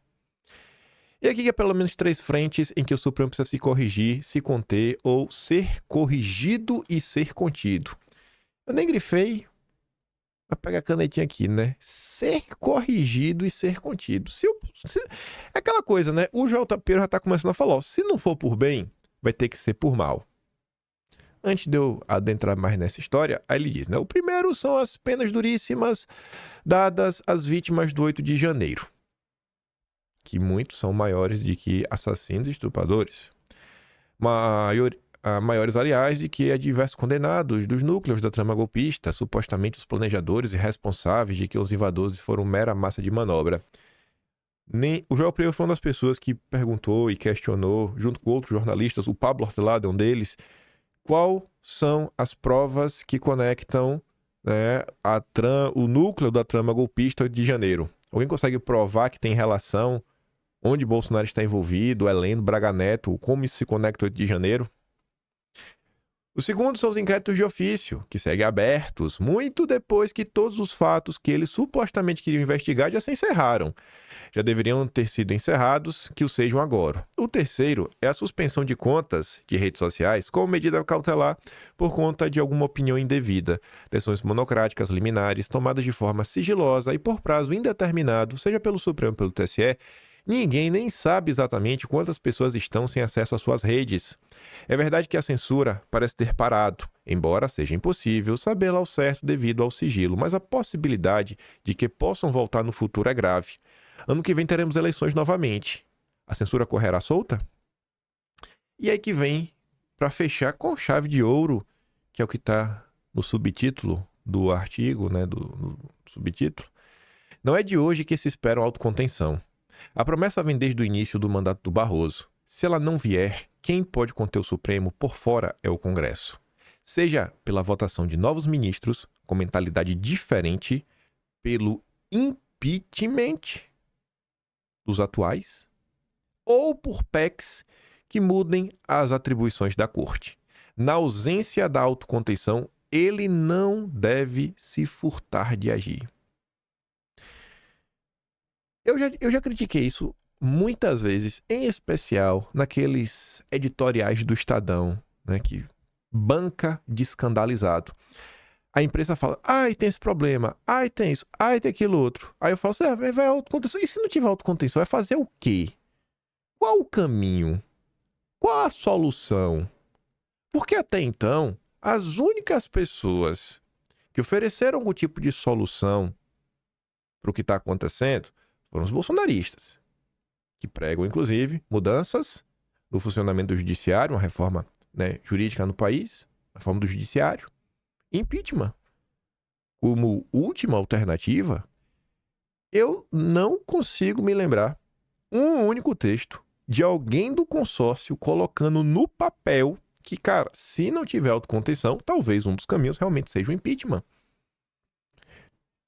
E aqui há pelo menos 3 frentes em que o Supremo precisa se corrigir, se conter ou ser corrigido e ser contido. Eu nem grifei, mas pega a canetinha aqui, né? Ser corrigido e ser contido. É aquela coisa, né? O JP já tá começando a falar, ó, se não for por bem, vai ter que ser por mal. Antes de eu adentrar mais nessa história, aí ele diz, né? O primeiro são as penas duríssimas dadas às vítimas do 8 de janeiro. Que muitos são maiores de que assassinos e estupradores. Maiores, aliás, de que a diversos condenados dos núcleos da trama golpista, supostamente os planejadores e responsáveis de que os invasores foram mera massa de manobra. O Joel Preu foi uma das pessoas que perguntou e questionou, junto com outros jornalistas, o Pablo Hortelado é um deles, qual são as provas que conectam, né, o núcleo da trama golpista de janeiro. Alguém consegue provar que tem relação onde Bolsonaro está envolvido, Heleno, Braga Neto, como isso se conecta ao 8 de janeiro? O segundo são os inquéritos de ofício, que seguem abertos, muito depois que todos os fatos que eles supostamente queriam investigar já se encerraram. Já deveriam ter sido encerrados, que o sejam agora. O terceiro é a suspensão de contas de redes sociais como medida cautelar por conta de alguma opinião indevida, decisões monocráticas, liminares, tomadas de forma sigilosa e por prazo indeterminado, seja pelo Supremo ou pelo TSE. Ninguém nem sabe exatamente quantas pessoas estão sem acesso às suas redes. É verdade que a censura parece ter parado, embora seja impossível sabê-la ao certo devido ao sigilo, mas a possibilidade de que possam voltar no futuro é grave. Ano que vem teremos eleições novamente. A censura correrá solta? E aí que vem, para fechar com chave de ouro, que é o que está no subtítulo do artigo, né, do subtítulo. Não é de hoje que se espera autocontenção. A promessa vem desde o início do mandato do Barroso. Se ela não vier, quem pode conter o Supremo por fora é o Congresso. Seja pela votação de novos ministros, com mentalidade diferente, pelo impeachment dos atuais, ou por PECs que mudem as atribuições da Corte. Na ausência da autocontenção, ele não deve se furtar de agir. Eu já critiquei isso muitas vezes, em especial naqueles editoriais do Estadão, né, que banca de escandalizado. a imprensa fala, ai, tem esse problema, ai, tem isso, ai, tem aquilo outro. Aí eu falo assim, vai autocontenção. E se não tiver autocontenção, vai fazer o quê? Qual o caminho? Qual a solução? Porque até então, as únicas pessoas que ofereceram algum tipo de solução para o que está acontecendo foram os bolsonaristas, que pregam, inclusive, mudanças no funcionamento do judiciário, uma reforma, né, jurídica no país, reforma do judiciário, impeachment. Como última alternativa, eu não consigo me lembrar um único texto de alguém do consórcio colocando no papel que, cara, se não tiver autocontenção, talvez um dos caminhos realmente seja o impeachment.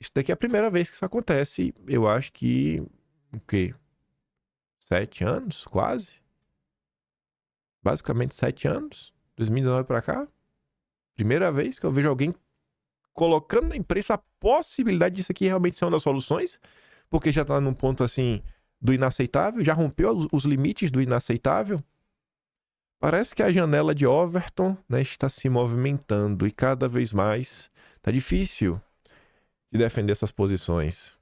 Isso daqui é a primeira vez que isso acontece, eu acho que, o quê? 7 anos, quase? Basicamente 7 anos, 2019 pra cá. Primeira vez que eu vejo alguém colocando na imprensa a possibilidade disso aqui realmente ser uma das soluções, porque já tá num ponto assim do inaceitável, já rompeu os limites do inaceitável. Parece que a janela de Overton, né, está se movimentando e cada vez mais tá difícil de defender essas posições.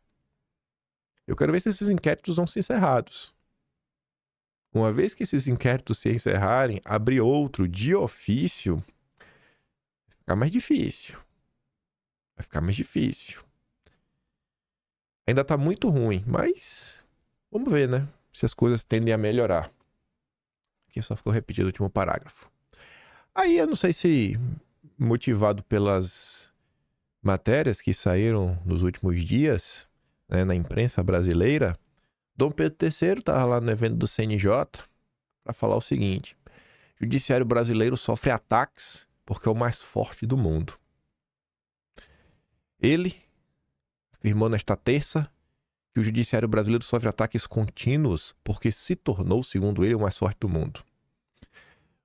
Eu quero ver se esses inquéritos vão ser encerrados. Uma vez que esses inquéritos se encerrarem, abrir outro de ofício, vai ficar mais difícil. Vai ficar mais difícil. Ainda tá muito ruim, mas vamos ver, né? Se as coisas tendem a melhorar. Aqui só ficou repetido o último parágrafo. Aí eu não sei se motivado pelas matérias que saíram nos últimos dias, né, na imprensa brasileira, Dom Pedro III estava lá no evento do CNJ para falar o seguinte: o judiciário brasileiro sofre ataques porque é o mais forte do mundo. Ele afirmou nesta terça que o judiciário brasileiro sofre ataques contínuos porque se tornou, segundo ele, o mais forte do mundo.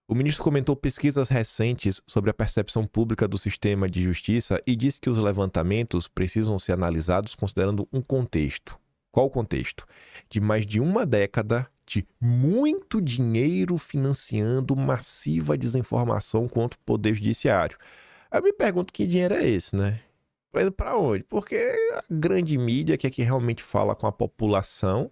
O ministro comentou pesquisas recentes sobre a percepção pública do sistema de justiça e disse que os levantamentos precisam ser analisados considerando um contexto. Qual o contexto? De mais de uma década de muito dinheiro financiando massiva desinformação contra o poder judiciário. Aí eu me pergunto que dinheiro é esse, né? Para onde? Porque a grande mídia, que é que realmente fala com a população,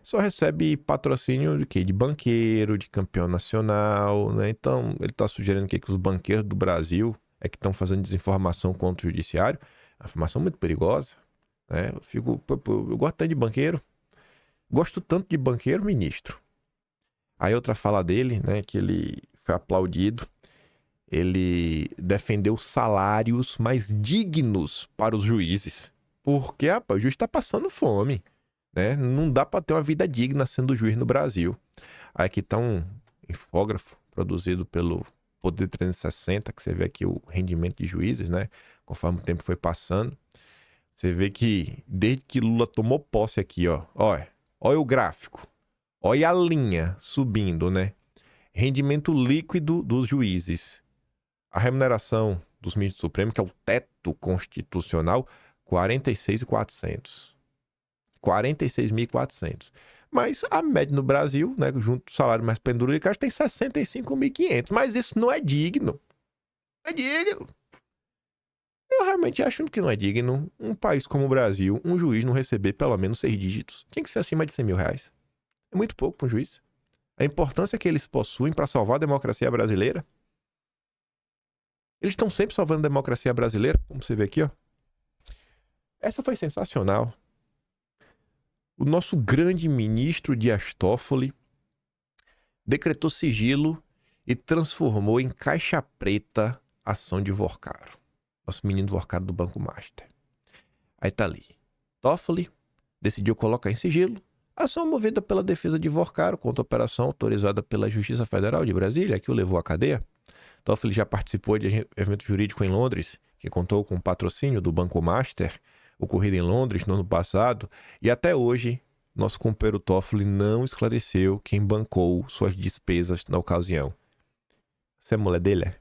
só recebe patrocínio de quê? De banqueiro, de campeão nacional, né? Então, ele está sugerindo que os banqueiros do Brasil é que estão fazendo desinformação contra o judiciário. A informação muito perigosa, né? Eu gosto tanto de banqueiro. Gosto tanto de banqueiro, ministro. Aí outra fala dele, né, que ele foi aplaudido. Ele defendeu salários mais dignos para os juízes. Porque, rapaz, o juiz está passando fome, né? Não dá para ter uma vida digna sendo juiz no Brasil. Aí aqui está um infógrafo produzido pelo Poder 360, que você vê aqui o rendimento de juízes, né? Conforme o tempo foi passando. Você vê que desde que Lula tomou posse aqui, ó. Olha o gráfico. Olha a linha subindo, né? Rendimento líquido dos juízes. A remuneração dos ministros do Supremo, que é o teto constitucional, 46.400. 46.400. Mas a média no Brasil, né, junto ao salário mais penduricado, tem 65.500. Mas isso não é digno. Não é digno. Eu realmente acho que não é digno um país como o Brasil, um juiz não receber pelo menos 6 dígitos. Tinha que ser acima de 100 mil reais. É muito pouco para um juiz. A importância que eles possuem para salvar a democracia brasileira. Eles estão sempre salvando a democracia brasileira, como você vê aqui, ó. Essa foi sensacional. O nosso grande ministro Dias Toffoli decretou sigilo e transformou em caixa preta a ação de Vorcaro. Nosso menino Vorcaro do Banco Master. Aí tá ali. Toffoli decidiu colocar em sigilo a ação movida pela defesa de Vorcaro contra a operação autorizada pela Justiça Federal de Brasília, que o levou à cadeia. Toffoli já participou de evento jurídico em Londres, que contou com o patrocínio do Banco Master, ocorrido em Londres no ano passado, e até hoje, nosso companheiro Toffoli não esclareceu quem bancou suas despesas na ocasião. Você é mulher dele, é?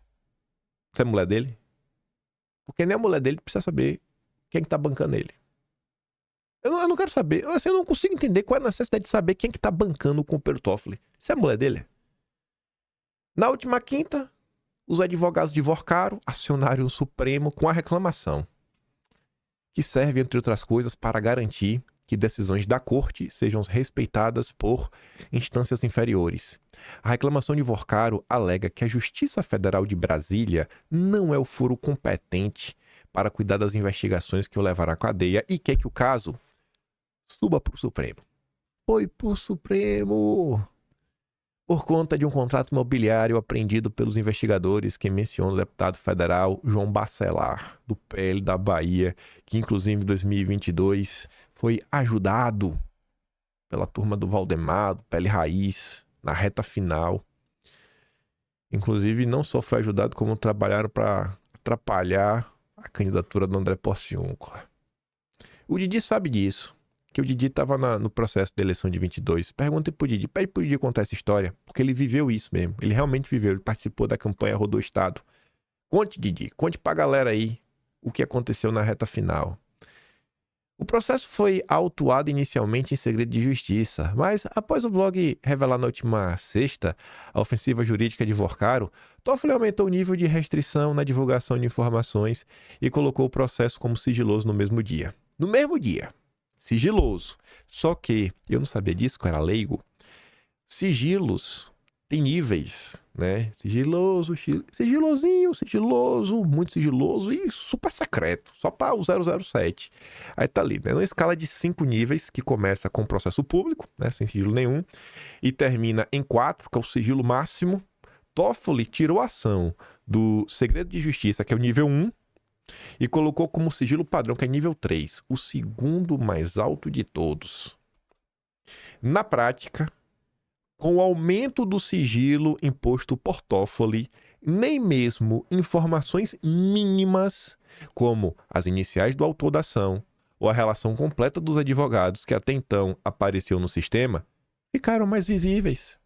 Você é mulher dele? Porque nem a mulher dele precisa saber quem que tá bancando ele. Eu não quero saber, assim, eu não consigo entender qual é a necessidade de saber quem que tá bancando o companheiro Toffoli. Você é a mulher dele? Na última quinta, os advogados de Vorcaro acionaram o Supremo com a reclamação, que serve, entre outras coisas, para garantir que decisões da corte sejam respeitadas por instâncias inferiores. A reclamação de Vorcaro alega que a Justiça Federal de Brasília não é o foro competente para cuidar das investigações que o levaram à cadeia e quer que o caso suba para o Supremo. Foi para o Supremo por conta de um contrato imobiliário apreendido pelos investigadores que menciona o deputado federal João Bacelar, do PL da Bahia, que inclusive em 2022 foi ajudado pela turma do Valdemar, do PL Raiz, na reta final. Inclusive, não só foi ajudado, como trabalharam para atrapalhar a candidatura do André Porciúncula. O Didi sabe disso, que o Didi estava no processo da eleição de 22. Pergunta pro Didi, pede pro Didi contar essa história, porque ele viveu isso mesmo. Ele realmente viveu, ele participou da campanha, rodou o estado. Conte, Didi, conte pra galera aí o que aconteceu na reta final. O processo foi autuado inicialmente em segredo de justiça, mas após o blog revelar na última sexta a ofensiva jurídica de Vorcaro, Toffoli aumentou o nível de restrição na divulgação de informações e colocou o processo como sigiloso no mesmo dia. No mesmo dia. Sigiloso. Só que, eu não sabia disso, que eu era leigo, sigilos tem níveis, né? Sigiloso, sigilosinho, sigiloso, muito sigiloso e super secreto, só para o 007. Aí tá ali, né? Uma escala de 5 níveis que começa com processo público, né? Sem sigilo nenhum, e termina em 4, que é o sigilo máximo. Toffoli tirou a ação do segredo de justiça, que é o nível 1, e colocou como sigilo padrão, que é nível 3, o segundo mais alto de todos. Na prática, com o aumento do sigilo imposto por Toffoli, nem mesmo informações mínimas, como as iniciais do autor da ação ou a relação completa dos advogados que até então apareciam no sistema, ficaram mais visíveis.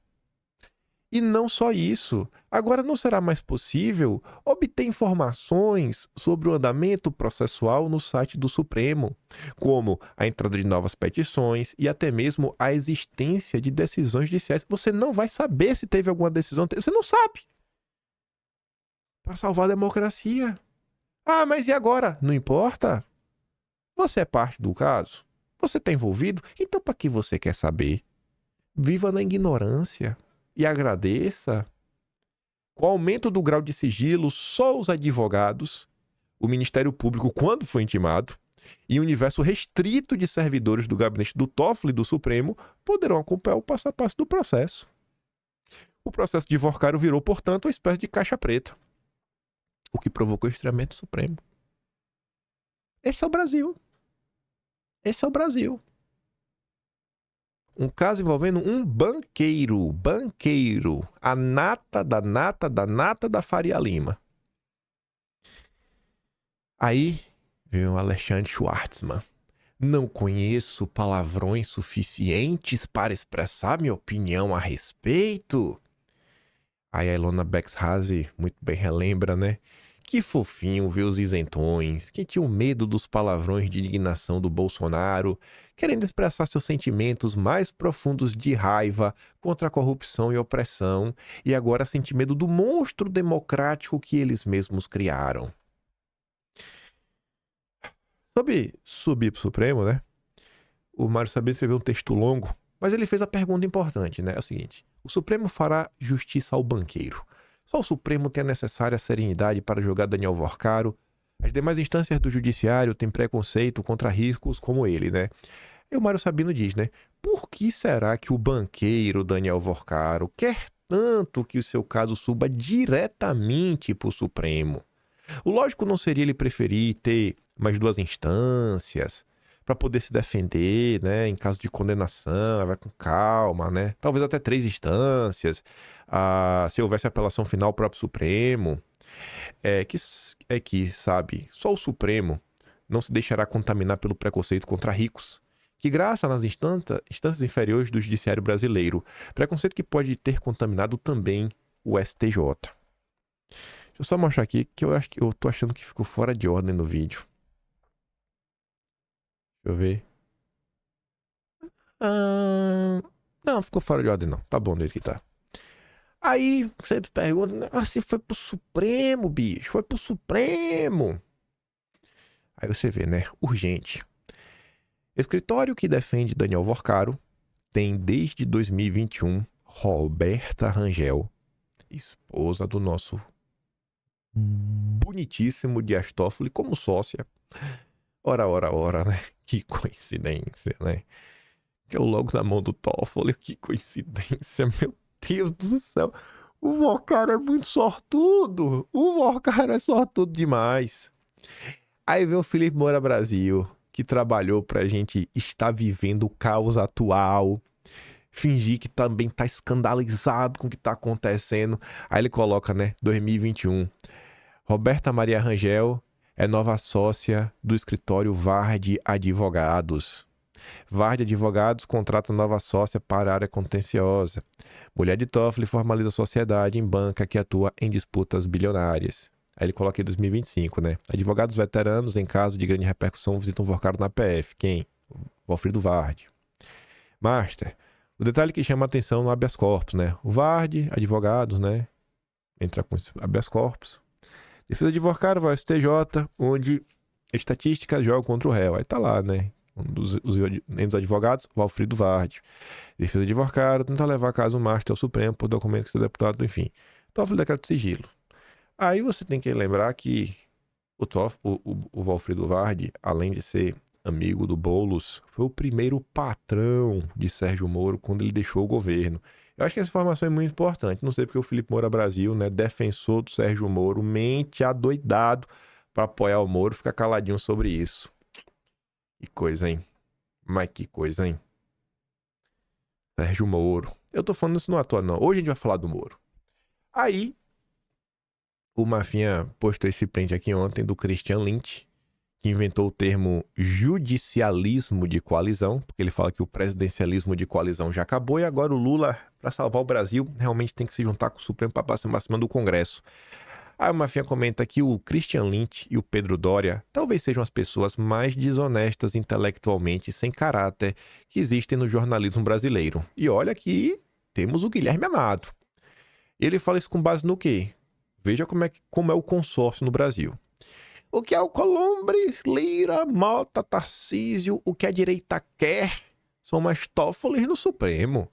E não só isso, agora não será mais possível obter informações sobre o andamento processual no site do Supremo, como a entrada de novas petições e até mesmo a existência de decisões judiciais. Você não vai saber se teve alguma decisão, você não sabe. Para salvar a democracia. Ah, mas e agora? Não importa. Você é parte do caso? Você está envolvido? Então para que você quer saber? Viva na ignorância. E agradeça. Com o aumento do grau de sigilo, só os advogados, o Ministério Público, quando foi intimado, e o universo restrito de servidores do gabinete do Toffoli e do Supremo poderão acompanhar o passo a passo do processo. O processo de Vorcaro virou, portanto, uma espécie de caixa preta, o que provocou o estranhamento supremo. Esse é o Brasil. Esse é o Brasil. Um caso envolvendo um banqueiro, a nata da Faria Lima. Aí veio o Alexandre Schwartzman. Não conheço palavrões suficientes para expressar minha opinião a respeito. Aí a Ilona Bexhazy muito bem relembra, né? Que fofinho ver os isentões, que tinham medo dos palavrões de indignação do Bolsonaro, querendo expressar seus sentimentos mais profundos de raiva contra a corrupção e opressão, e agora sentem medo do monstro democrático que eles mesmos criaram. Sobre subir pro Supremo, né? O Mário Sabino escreveu um texto longo, mas ele fez a pergunta importante, né? É o seguinte: o Supremo fará justiça ao banqueiro. Só o Supremo tem a necessária serenidade para julgar Daniel Vorcaro. As demais instâncias do judiciário têm preconceito contra riscos como ele, né? E o Mário Sabino diz, né? Por que será que o banqueiro Daniel Vorcaro quer tanto que o seu caso suba diretamente para o Supremo? O lógico não seria ele preferir ter mais 2 instâncias para poder se defender, né, em caso de condenação, vai com calma, né? Talvez até 3 instâncias, se houvesse apelação final ao próprio Supremo. Sabe, só o Supremo não se deixará contaminar pelo preconceito contra ricos, que graça nas instâncias inferiores do judiciário brasileiro, preconceito que pode ter contaminado também o STJ. Deixa eu só mostrar aqui que eu tô achando que ficou fora de ordem no vídeo. Deixa eu ver. Não, ficou fora de ordem não. Tá bom do jeito que tá. Aí você pergunta, mas se foi pro Supremo, bicho, foi pro Supremo. Aí você vê, né? Urgente. Escritório que defende Daniel Vorcaro tem desde 2021 Roberta Rangel, esposa do nosso bonitíssimo Dias Toffoli, como sócia. Ora, né? Que coincidência, né? Que é logo na mão do Toffoli, que coincidência, meu Deus do céu. O Vorcaro é muito sortudo. O Vorcaro é sortudo demais. Aí vem o Felipe Moura Brasil, que trabalhou pra gente estar vivendo o caos atual, fingir que também tá escandalizado com o que tá acontecendo. Aí ele coloca, né, 2021. Roberta Maria Rangel é nova sócia do escritório Vard Advogados. Vard Advogados contrata nova sócia para a área contenciosa. Mulher de Toffoli formaliza sociedade em banca que atua em disputas bilionárias. Aí ele coloca em 2025, né? Advogados veteranos, em caso de grande repercussão, visitam Vorcaro na PF. Quem? O Alfredo Vard. Master. O detalhe que chama a atenção no habeas corpus, né? O Vard, advogados, né? Entra com esse habeas corpus. Defesa de Vorcaro vai ao STJ, onde estatísticas jogam contra o réu. Aí tá lá, né? Um dos advogados, o Alfredo Vard. Defesa de Vorcaro tenta levar caso Master ao Supremo por documento que seu deputado, enfim. Toffoli decreto de sigilo. Aí você tem que lembrar que o Valfrido Vard, além de ser amigo do Boulos, foi o primeiro patrão de Sérgio Moro quando ele deixou o governo. Eu acho que essa informação é muito importante. Não sei porque o Felipe Moura Brasil, né, defensor do Sérgio Moro, mente adoidado para apoiar o Moro, fica caladinho sobre isso. Que coisa, hein? Mas que coisa, hein? Sérgio Moro. Eu tô falando isso não à toa, não. Hoje a gente vai falar do Moro. Aí, o Mafinha postou esse print aqui ontem do Christian Lynch, que inventou o termo judicialismo de coalizão, porque ele fala que o presidencialismo de coalizão já acabou e agora o Lula, para salvar o Brasil, realmente tem que se juntar com o Supremo para passar acima do Congresso. Aí o Mafinha comenta que o Christian Lynch e o Pedro Doria talvez sejam as pessoas mais desonestas intelectualmente e sem caráter que existem no jornalismo brasileiro. E olha que temos o Guilherme Amado. Ele fala isso com base no quê? Veja como é o consórcio no Brasil. O que Alcolumbre, Lira, Mota, Tarcísio, o que a direita quer são mais Toffoli no Supremo,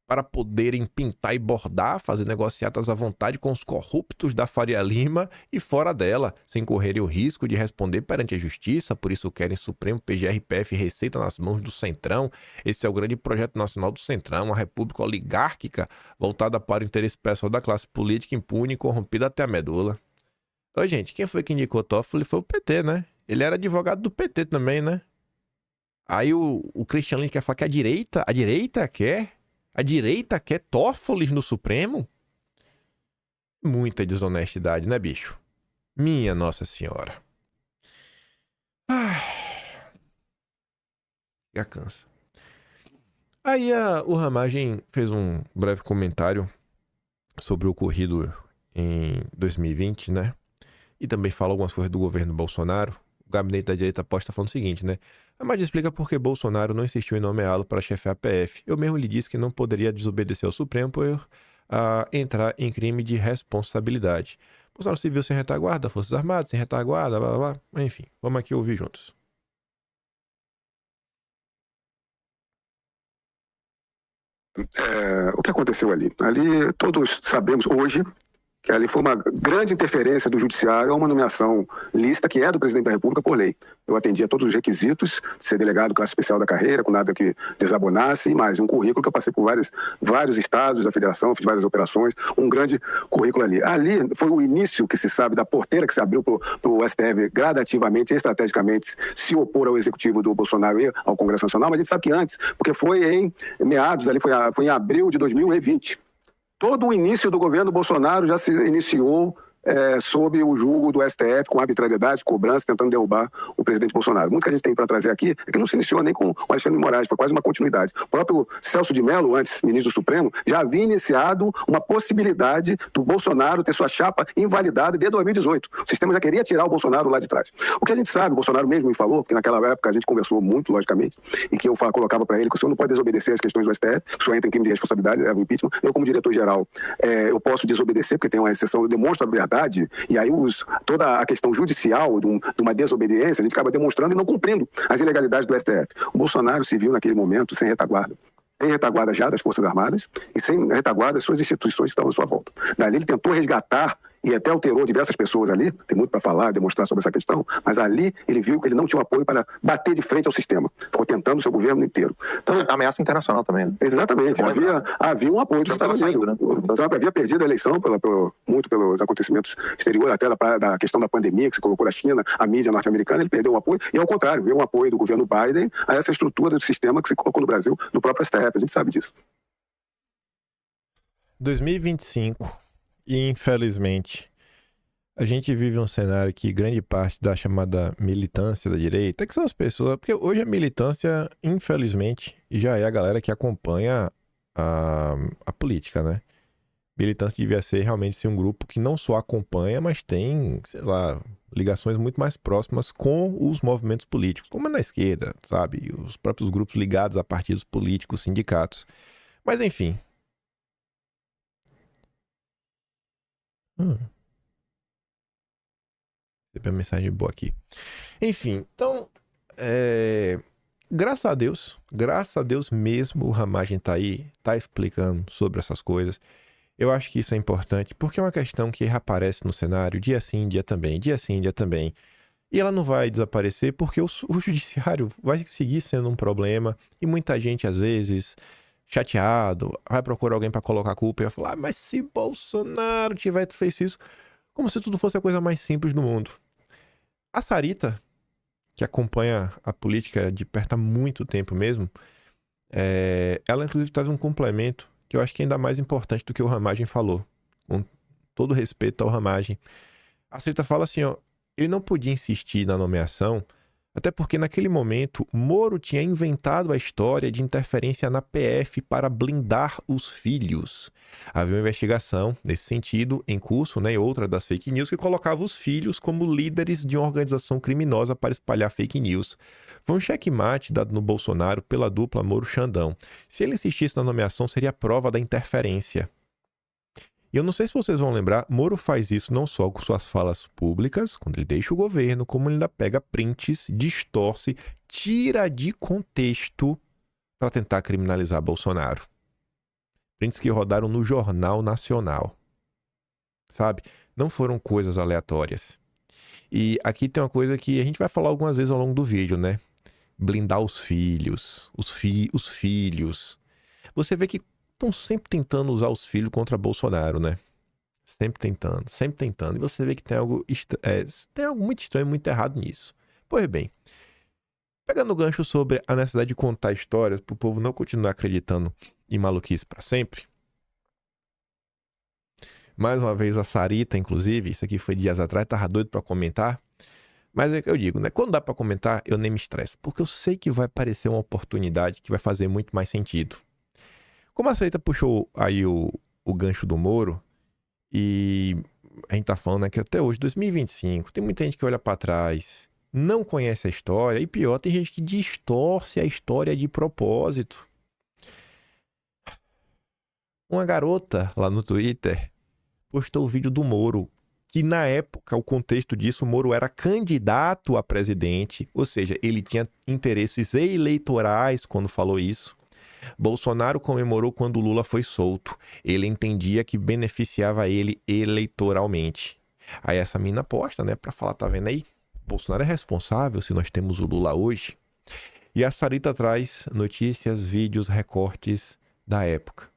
para poderem pintar e bordar, fazer negociatas à vontade com os corruptos da Faria Lima e fora dela, sem correrem o risco de responder perante a justiça. Por isso querem Supremo, PGR, PF e Receita nas mãos do Centrão. Esse é o grande projeto nacional do Centrão, uma república oligárquica voltada para o interesse pessoal da classe política impune e corrompida até a medula. Ô, gente, quem foi que indicou Toffoli foi o PT, né? Ele era advogado do PT também, né? Aí o Christian Lynch quer falar que a direita quer Toffoli no Supremo? Muita desonestidade, né, bicho? Minha Nossa Senhora. Já cansa. Aí o Ramagem fez um breve comentário sobre o ocorrido em 2020, né? E também fala algumas coisas do governo Bolsonaro. O gabinete da direita posta falando o seguinte, né? A Ramagem explica por que Bolsonaro não insistiu em nomeá-lo para chefiar a PF. Eu mesmo lhe disse que não poderia desobedecer ao Supremo por entrar em crime de responsabilidade. Bolsonaro se viu sem retaguarda, Forças Armadas, sem retaguarda, blá, blá, blá. Enfim, vamos aqui ouvir juntos. O que aconteceu ali? Ali todos sabemos hoje que ali foi uma grande interferência do judiciário a uma nomeação lícita que é do presidente da República por lei. Eu atendia todos os requisitos de ser delegado classe especial da carreira, com nada que desabonasse, e mais um currículo que eu passei por vários estados da federação, fiz várias operações, um grande currículo ali. Ali foi o início que se sabe da porteira que se abriu para o STF gradativamente e estrategicamente se opor ao executivo do Bolsonaro e ao Congresso Nacional, mas a gente sabe que antes, porque foi em meados, ali foi em abril de 2020. Todo o início do governo Bolsonaro já se iniciou sob o julgo do STF, com arbitrariedade, cobrança, tentando derrubar o presidente Bolsonaro. Muito que a gente tem para trazer aqui é que não se iniciou nem com o Alexandre de Moraes, foi quase uma continuidade. O próprio Celso de Mello, antes ministro do Supremo, já havia iniciado uma possibilidade do Bolsonaro ter sua chapa invalidada desde 2018. O sistema já queria tirar o Bolsonaro lá de trás. O que a gente sabe, o Bolsonaro mesmo me falou, porque naquela época a gente conversou muito, logicamente, e que eu colocava para ele que o senhor não pode desobedecer às questões do STF, que o senhor entra em crime de responsabilidade, é o impeachment. Eu, como diretor-geral, eu posso desobedecer, porque tem uma exceção, eu demonstro a verdade, e aí toda a questão judicial de uma desobediência, a gente acaba demonstrando e não cumprindo as ilegalidades do STF. O Bolsonaro se viu naquele momento sem retaguarda. Sem retaguarda já das Forças Armadas e sem retaguarda das suas instituições que estavam à sua volta. Dali ele tentou resgatar e até alterou diversas pessoas ali, tem muito para falar, demonstrar sobre essa questão, mas ali ele viu que ele não tinha apoio para bater de frente ao sistema. Ficou tentando o seu governo inteiro. Então, ameaça internacional também. Né? Exatamente. Havia um apoio dos Estados Unidos. Né? O Trump havia perdido a eleição muito pelos acontecimentos exteriores, até da questão da pandemia que se colocou na China, a mídia norte-americana, ele perdeu o apoio, e ao contrário, veio um apoio do governo Biden a essa estrutura do sistema que se colocou no Brasil, no próprio STF, a gente sabe disso. 2025, e infelizmente, a gente vive um cenário que grande parte da chamada militância da direita, que são as pessoas, porque hoje a militância, infelizmente, já é a galera que acompanha a política, né? Militância devia ser realmente um grupo que não só acompanha, mas tem, sei lá, ligações muito mais próximas com os movimentos políticos, como é na esquerda, sabe? Os próprios grupos ligados a partidos políticos, sindicatos. Mas enfim. Recebi uma mensagem boa aqui. Enfim, então, graças a Deus mesmo, o Ramagem tá aí, tá explicando sobre essas coisas. Eu acho que isso é importante, porque é uma questão que reaparece no cenário dia sim, dia também, dia sim, dia também. E ela não vai desaparecer porque o judiciário vai seguir sendo um problema e muita gente, às vezes, chateado, vai procurar alguém para colocar a culpa e vai falar, mas se Bolsonaro tivesse feito isso, como se tudo fosse a coisa mais simples do mundo. A Sarita, que acompanha a política de perto há muito tempo mesmo, ela inclusive traz um complemento que eu acho que é ainda mais importante do que o Ramagem falou. Com todo respeito ao Ramagem. A Sarita fala assim, ó, ele não podia insistir na nomeação, até porque naquele momento Moro tinha inventado a história de interferência na PF para blindar os filhos. Havia uma investigação nesse sentido em curso, né, e outra das fake news que colocava os filhos como líderes de uma organização criminosa para espalhar fake news. Foi um checkmate dado no Bolsonaro pela dupla Moro-Xandão. Se ele insistisse na nomeação, seria prova da interferência. E eu não sei se vocês vão lembrar, Moro faz isso não só com suas falas públicas, quando ele deixa o governo, como ele ainda pega prints, distorce, tira de contexto para tentar criminalizar Bolsonaro. Prints que rodaram no Jornal Nacional. Sabe? Não foram coisas aleatórias. E aqui tem uma coisa que a gente vai falar algumas vezes ao longo do vídeo, né? Blindar os filhos. Os filhos. Você vê que estão sempre tentando usar os filhos contra Bolsonaro, né? Sempre tentando. E você vê que tem algo muito estranho, muito errado nisso. Pois bem, pegando o gancho sobre a necessidade de contar histórias para o povo não continuar acreditando em maluquice para sempre. Mais uma vez a Sarita, inclusive, isso aqui foi dias atrás, tava doido para comentar. Mas é que eu digo, né? Quando dá para comentar, eu nem me estresso, porque eu sei que vai aparecer uma oportunidade que vai fazer muito mais sentido. Como a Sarita puxou aí o gancho do Moro, e a gente tá falando, né, que até hoje, 2025, tem muita gente que olha para trás, não conhece a história, e pior, tem gente que distorce a história de propósito. Uma garota lá no Twitter postou o vídeo do Moro, que na época, o contexto disso, o Moro era candidato a presidente, ou seja, ele tinha interesses eleitorais quando falou isso. Bolsonaro comemorou quando Lula foi solto. Ele entendia que beneficiava ele eleitoralmente. Aí essa mina posta, né, pra falar, tá vendo aí? Bolsonaro é responsável se nós temos o Lula hoje. E a Sarita traz notícias, vídeos, recortes da época.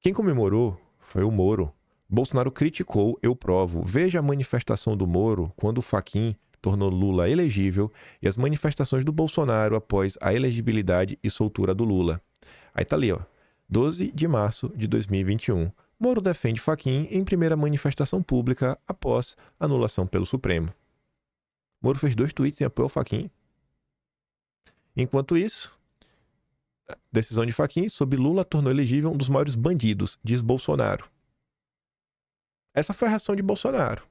Quem comemorou foi o Moro. Bolsonaro criticou, eu provo. Veja a manifestação do Moro quando o Fachin tornou Lula elegível e as manifestações do Bolsonaro após a elegibilidade e soltura do Lula. Aí tá ali, ó. 12 de março de 2021. Moro defende Fachin em primeira manifestação pública após anulação pelo Supremo. Moro fez 2 tweets em apoio ao Fachin. Enquanto isso, a decisão de Fachin sobre Lula tornou elegível um dos maiores bandidos, diz Bolsonaro. Essa foi a reação de Bolsonaro.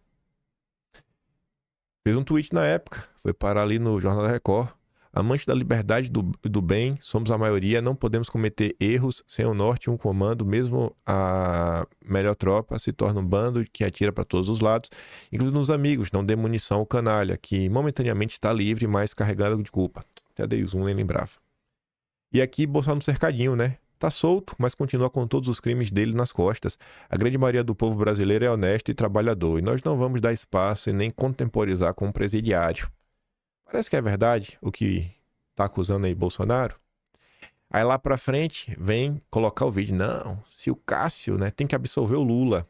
Fez um tweet na época, foi parar ali no Jornal da Record. Amante da liberdade e do bem, somos a maioria, não podemos cometer erros sem o norte e um comando, mesmo a melhor tropa se torna um bando que atira para todos os lados, inclusive nos amigos, não dê munição ao canalha, que momentaneamente está livre, mas carregado de culpa. Até dei zoom, nem lembrava. E aqui, Bolsonaro no cercadinho, né? Tá solto, mas continua com todos os crimes dele nas costas. A grande maioria do povo brasileiro é honesto e trabalhador, e nós não vamos dar espaço e nem contemporizar com um presidiário. Parece que é verdade o que tá acusando aí Bolsonaro. Aí lá pra frente vem colocar o vídeo. Não, se o Cássio, né, tem que absolver o Lula.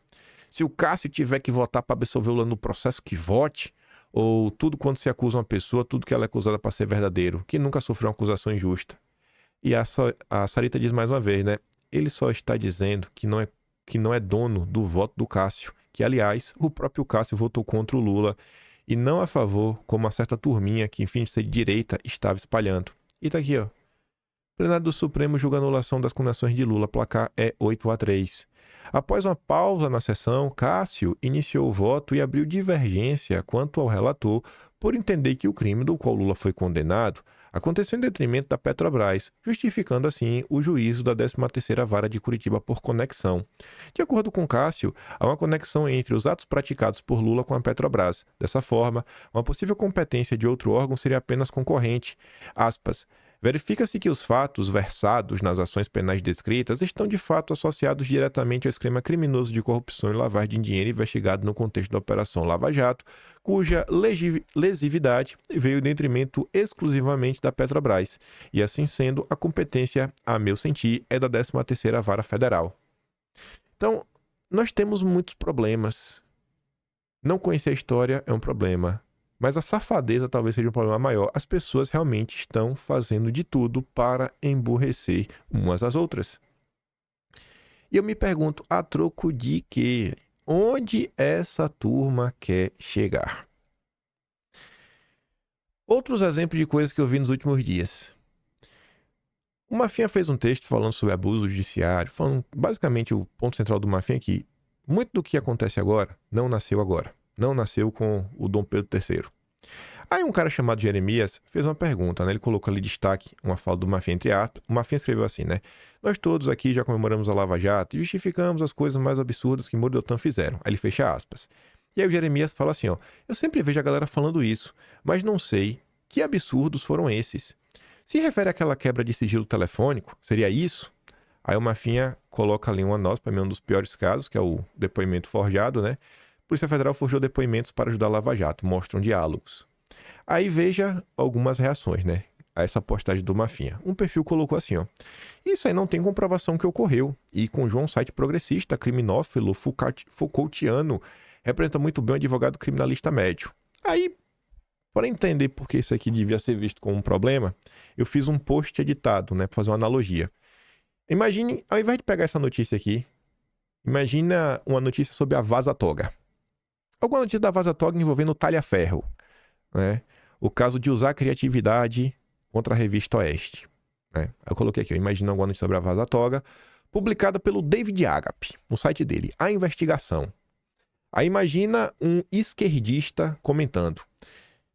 Se o Cássio tiver que votar para absolver o Lula no processo, que vote. Ou tudo quando se acusa uma pessoa, tudo que ela é acusada para ser verdadeiro, que nunca sofreu uma acusação injusta. E a Sarita diz mais uma vez, né? Ele só está dizendo que não é dono do voto do Cássio. Que, aliás, o próprio Cássio votou contra o Lula e não a favor, como uma certa turminha que, em fim de ser de direita, estava espalhando. E tá aqui, ó. Plenário do Supremo julga a anulação das condenações de Lula. Placar é 8-3. Após uma pausa na sessão, Cássio iniciou o voto e abriu divergência quanto ao relator por entender que o crime do qual Lula foi condenado aconteceu em detrimento da Petrobras, justificando assim o juízo da 13ª Vara de Curitiba por conexão. De acordo com Cássio, há uma conexão entre os atos praticados por Lula com a Petrobras. Dessa forma, uma possível competência de outro órgão seria apenas concorrente. Aspas. Verifica-se que os fatos versados nas ações penais descritas estão de fato associados diretamente ao esquema criminoso de corrupção e lavagem de dinheiro investigado no contexto da Operação Lava Jato, cuja lesividade veio em detrimento exclusivamente da Petrobras. E assim sendo, a competência, a meu sentir, é da 13ª Vara Federal. Então, nós temos muitos problemas. Não conhecer a história é um problema. Mas a safadeza talvez seja um problema maior. As pessoas realmente estão fazendo de tudo para emburrecer umas às outras. E eu me pergunto, a troco de quê? Onde essa turma quer chegar? Outros exemplos de coisas que eu vi nos últimos dias. O Mafinha fez um texto falando sobre abuso judiciário, falando basicamente o ponto central do Mafinha é que muito do que acontece agora não nasceu agora. Não nasceu com o Dom Pedro III. Aí um cara chamado Jeremias fez uma pergunta, né? Ele colocou ali destaque, uma fala do Mafinha entre aspas. O Mafinha escreveu assim, né? Nós todos aqui já comemoramos a Lava Jato e justificamos as coisas mais absurdas que Moro e Deltan fizeram. Aí ele fecha aspas. E aí o Jeremias fala assim, ó. Eu sempre vejo a galera falando isso, mas não sei que absurdos foram esses. Se refere àquela quebra de sigilo telefônico, seria isso? Aí o Mafinha coloca ali uma nota, para mim um dos piores casos, que é o depoimento forjado, né? Polícia Federal forjou depoimentos para ajudar a Lava Jato, mostram diálogos. Aí veja algumas reações, né, a essa postagem do Mafinha. Um perfil colocou assim, ó. Isso aí não tem comprovação que ocorreu. E com João site progressista, criminófilo, Foucaultiano, representa muito bem o advogado criminalista médio. Aí, para entender por que isso aqui devia ser visto como um problema, eu fiz um post editado, né, para fazer uma analogia. Imagine, ao invés de pegar essa notícia aqui, imagina uma notícia sobre a Vaza Toga. Alguma notícia da Vaza Toga envolvendo o talha-ferro, né? O caso de usar a criatividade contra a revista Oeste, né? Eu coloquei aqui, imagina alguma notícia sobre a Vaza Toga, publicada pelo David Agape, no site dele, A Investigação. Aí imagina um esquerdista comentando.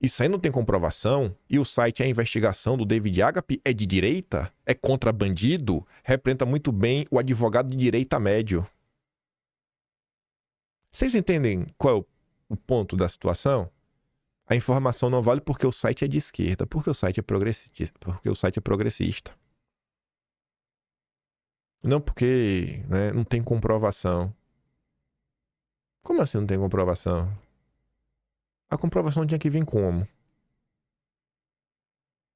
Isso aí não tem comprovação? E o site A Investigação do David Agape é de direita? É contra bandido? Representa muito bem o advogado de direita médio. Vocês entendem qual é o ponto da situação? A informação não vale porque o site é de esquerda, porque o site é progressista. Não porque, né, não tem comprovação. Como assim não tem comprovação? A comprovação tinha que vir como?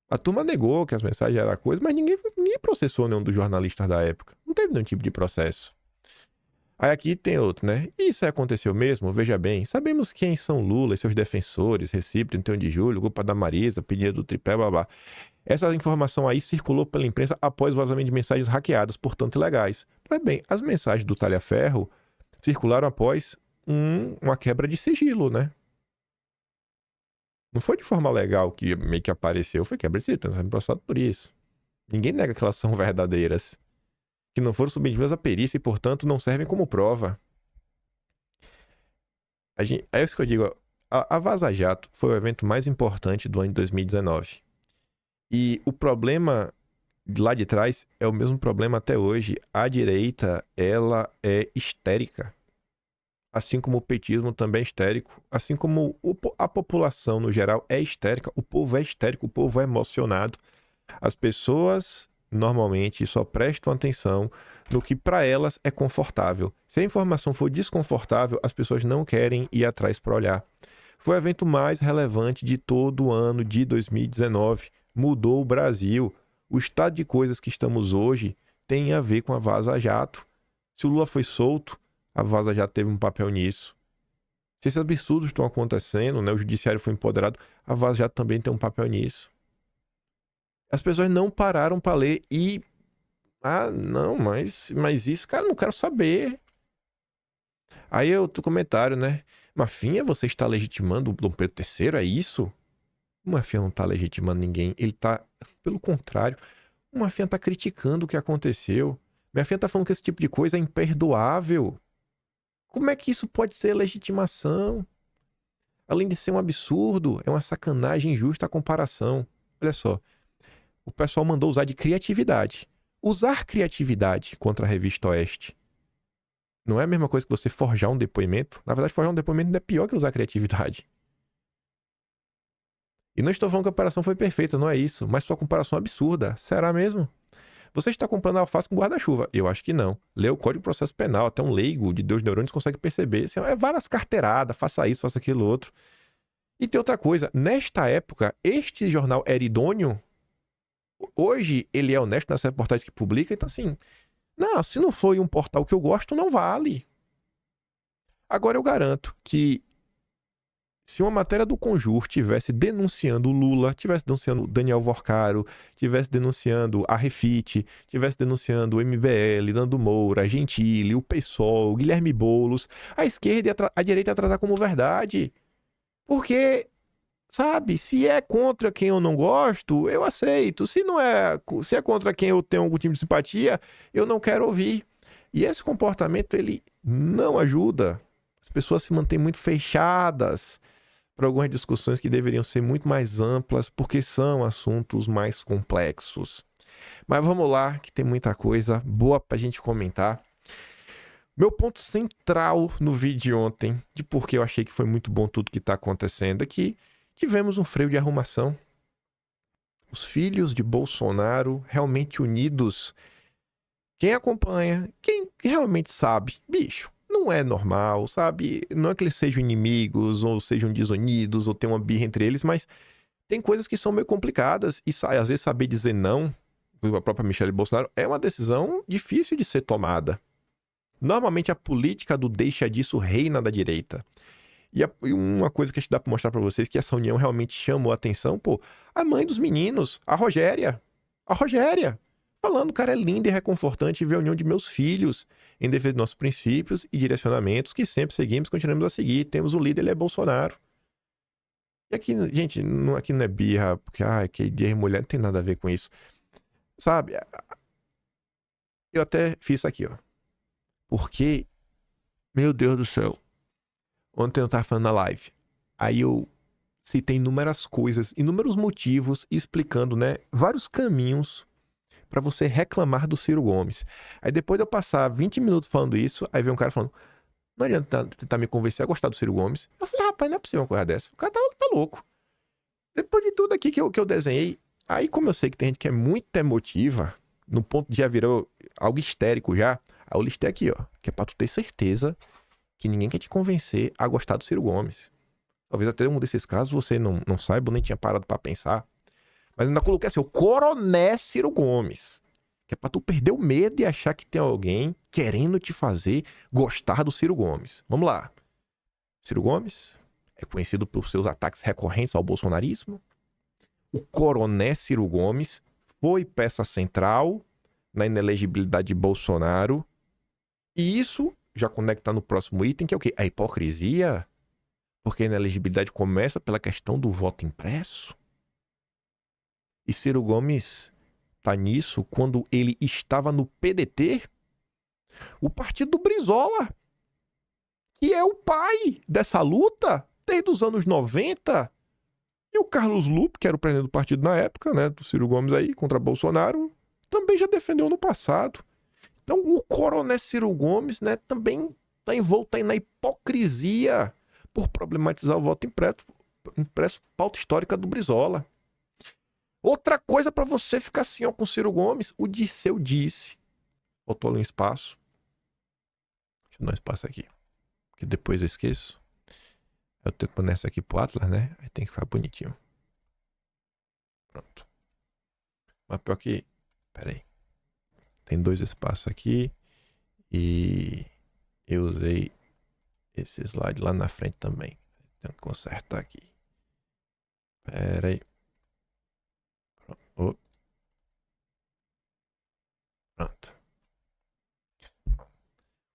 A turma negou que as mensagens eram coisa, mas ninguém processou nenhum dos jornalistas da época. Não teve nenhum tipo de processo. Aí aqui tem outro, né? Isso aconteceu mesmo? Veja bem, sabemos quem são Lula e seus defensores, Recife, 31 de julho, culpa da Marisa, pedido do tripé, blá blá. Essa informação aí circulou pela imprensa após o vazamento de mensagens hackeadas, portanto ilegais. Pois bem, as mensagens do Talhaferro circularam após uma quebra de sigilo, né? Não foi de forma legal que meio que apareceu, foi quebra de sigilo, estão sendo processados por isso. Ninguém nega que elas são verdadeiras. Que não foram submetidas à perícia e, portanto, não servem como prova. É isso que eu digo. A Vaza Jato foi o evento mais importante do ano de 2019. E o problema lá de trás é o mesmo problema até hoje. A direita, ela é histérica. Assim como o petismo também é histérico. Assim como a população, no geral, é histérica. O povo é histérico, o povo é emocionado. As pessoas, normalmente, só prestam atenção no que para elas é confortável. Se a informação for desconfortável, as pessoas não querem ir atrás para olhar. Foi o evento mais relevante de todo o ano de 2019. Mudou o Brasil. O estado de coisas que estamos hoje tem a ver com a Vaza Jato. Se o Lula foi solto, a Vaza Jato teve um papel nisso. Se esses absurdos estão acontecendo, né, o judiciário foi empoderado, a Vaza Jato também tem um papel nisso. As pessoas não pararam para ler e... Ah, não, mas isso, cara, não quero saber. Aí outro comentário, né? Mafinha, você está legitimando o Dom Pedro III, é isso? O Mafinha não está legitimando ninguém, ele está, pelo contrário, o Mafinha está criticando o que aconteceu. Mafinha está falando que esse tipo de coisa é imperdoável. Como é que isso pode ser legitimação? Além de ser um absurdo, é uma sacanagem injusta a comparação. Olha só, o pessoal mandou usar de criatividade. Usar criatividade contra a Revista Oeste não é a mesma coisa que você forjar um depoimento. Na verdade, forjar um depoimento ainda é pior que usar criatividade. E não estou falando que a comparação foi perfeita, não é isso. Mas sua comparação é absurda. Será mesmo? Você está comparando alface com guarda-chuva? Eu acho que não. Lê o Código de Processo Penal, até um leigo de 2 neurônios consegue perceber. Assim, é várias carteiradas, faça isso, faça aquilo outro. E tem outra coisa. Nesta época, este jornal era idôneo. Hoje, ele é honesto nessa reportagem que publica. Então, assim, não, se não foi um portal que eu gosto, não vale. Agora, eu garanto que se uma matéria do Conjur tivesse denunciando o Lula, tivesse denunciando o Daniel Vorcaro, tivesse denunciando a Refit, tivesse denunciando o MBL, Nando Moura, Gentili, o PSOL, o Guilherme Boulos, a esquerda e a direita ia tratar como verdade. Porque, sabe, se é contra quem eu não gosto, eu aceito. Se é contra quem eu tenho algum tipo de simpatia, eu não quero ouvir. E esse comportamento, ele não ajuda. As pessoas se mantêm muito fechadas para algumas discussões que deveriam ser muito mais amplas, porque são assuntos mais complexos. Mas vamos lá, que tem muita coisa boa para a gente comentar. Meu ponto central no vídeo de ontem, de porque eu achei que foi muito bom tudo que está acontecendo, é que tivemos um freio de arrumação. Os filhos de Bolsonaro realmente unidos. Quem acompanha, quem realmente sabe, bicho, não é normal, sabe? Não é que eles sejam inimigos, ou sejam desunidos, ou tenham uma birra entre eles, mas tem coisas que são meio complicadas, e às vezes saber dizer não, a própria Michelle Bolsonaro, é uma decisão difícil de ser tomada. Normalmente a política do deixa disso reina da direita. E uma coisa que a gente dá pra mostrar pra vocês, que essa união realmente chamou a atenção, pô, a mãe dos meninos, a Rogéria, falando, cara, é lindo e reconfortante ver a união de meus filhos em defesa dos nossos princípios e direcionamentos que sempre seguimos e continuamos a seguir. Temos um líder, ele é Bolsonaro. E aqui, gente, aqui não é birra, porque, que gay e mulher, não tem nada a ver com isso. Sabe? Eu até fiz isso aqui, ó. Porque, meu Deus do céu, ontem eu tava falando na live, aí eu citei inúmeras coisas, inúmeros motivos, explicando, né, vários caminhos para você reclamar do Ciro Gomes. Aí depois de eu passar 20 minutos falando isso, aí vem um cara falando, não adianta tentar me convencer a gostar do Ciro Gomes. Eu falei, rapaz, não é possível uma coisa dessa. O cara tá louco. Depois de tudo aqui que eu desenhei, aí como eu sei que tem gente que é muito emotiva, no ponto de já virou algo histérico já, aí eu listei aqui, ó, que é pra tu ter certeza que ninguém quer te convencer a gostar do Ciro Gomes. Talvez até um desses casos você não saiba, nem tinha parado pra pensar. Mas ainda coloquei assim, o Coronel Ciro Gomes. Que é pra tu perder o medo e achar que tem alguém querendo te fazer gostar do Ciro Gomes. Vamos lá. Ciro Gomes é conhecido por seus ataques recorrentes ao bolsonarismo. O Coronel Ciro Gomes foi peça central na inelegibilidade de Bolsonaro E isso já conecta no próximo item, que é o quê? A hipocrisia. Porque a inelegibilidade começa pela questão do voto impresso. E Ciro Gomes tá nisso quando ele estava no PDT, o partido do Brizola, que é o pai dessa luta desde os anos 90. E o Carlos Lupe, que era o presidente do partido na época, né, do Ciro Gomes aí, contra Bolsonaro, também já defendeu no passado. Então o coronel Ciro Gomes, né, também está envolto aí na hipocrisia por problematizar o voto impresso, pauta histórica do Brizola. Outra coisa para você ficar assim, ó, com o Ciro Gomes, o Dirceu disse. Faltou ali um espaço. Deixa eu dar um espaço aqui, que depois eu esqueço. Eu tenho que pôr nessa aqui pro Atlas, né? Aí tem que ficar bonitinho. Pronto. Mas pior que... Pera aí. Tem 2 espaços aqui. E eu usei esse slide lá na frente também. Tenho que consertar aqui. Pera aí. Pronto. Pronto.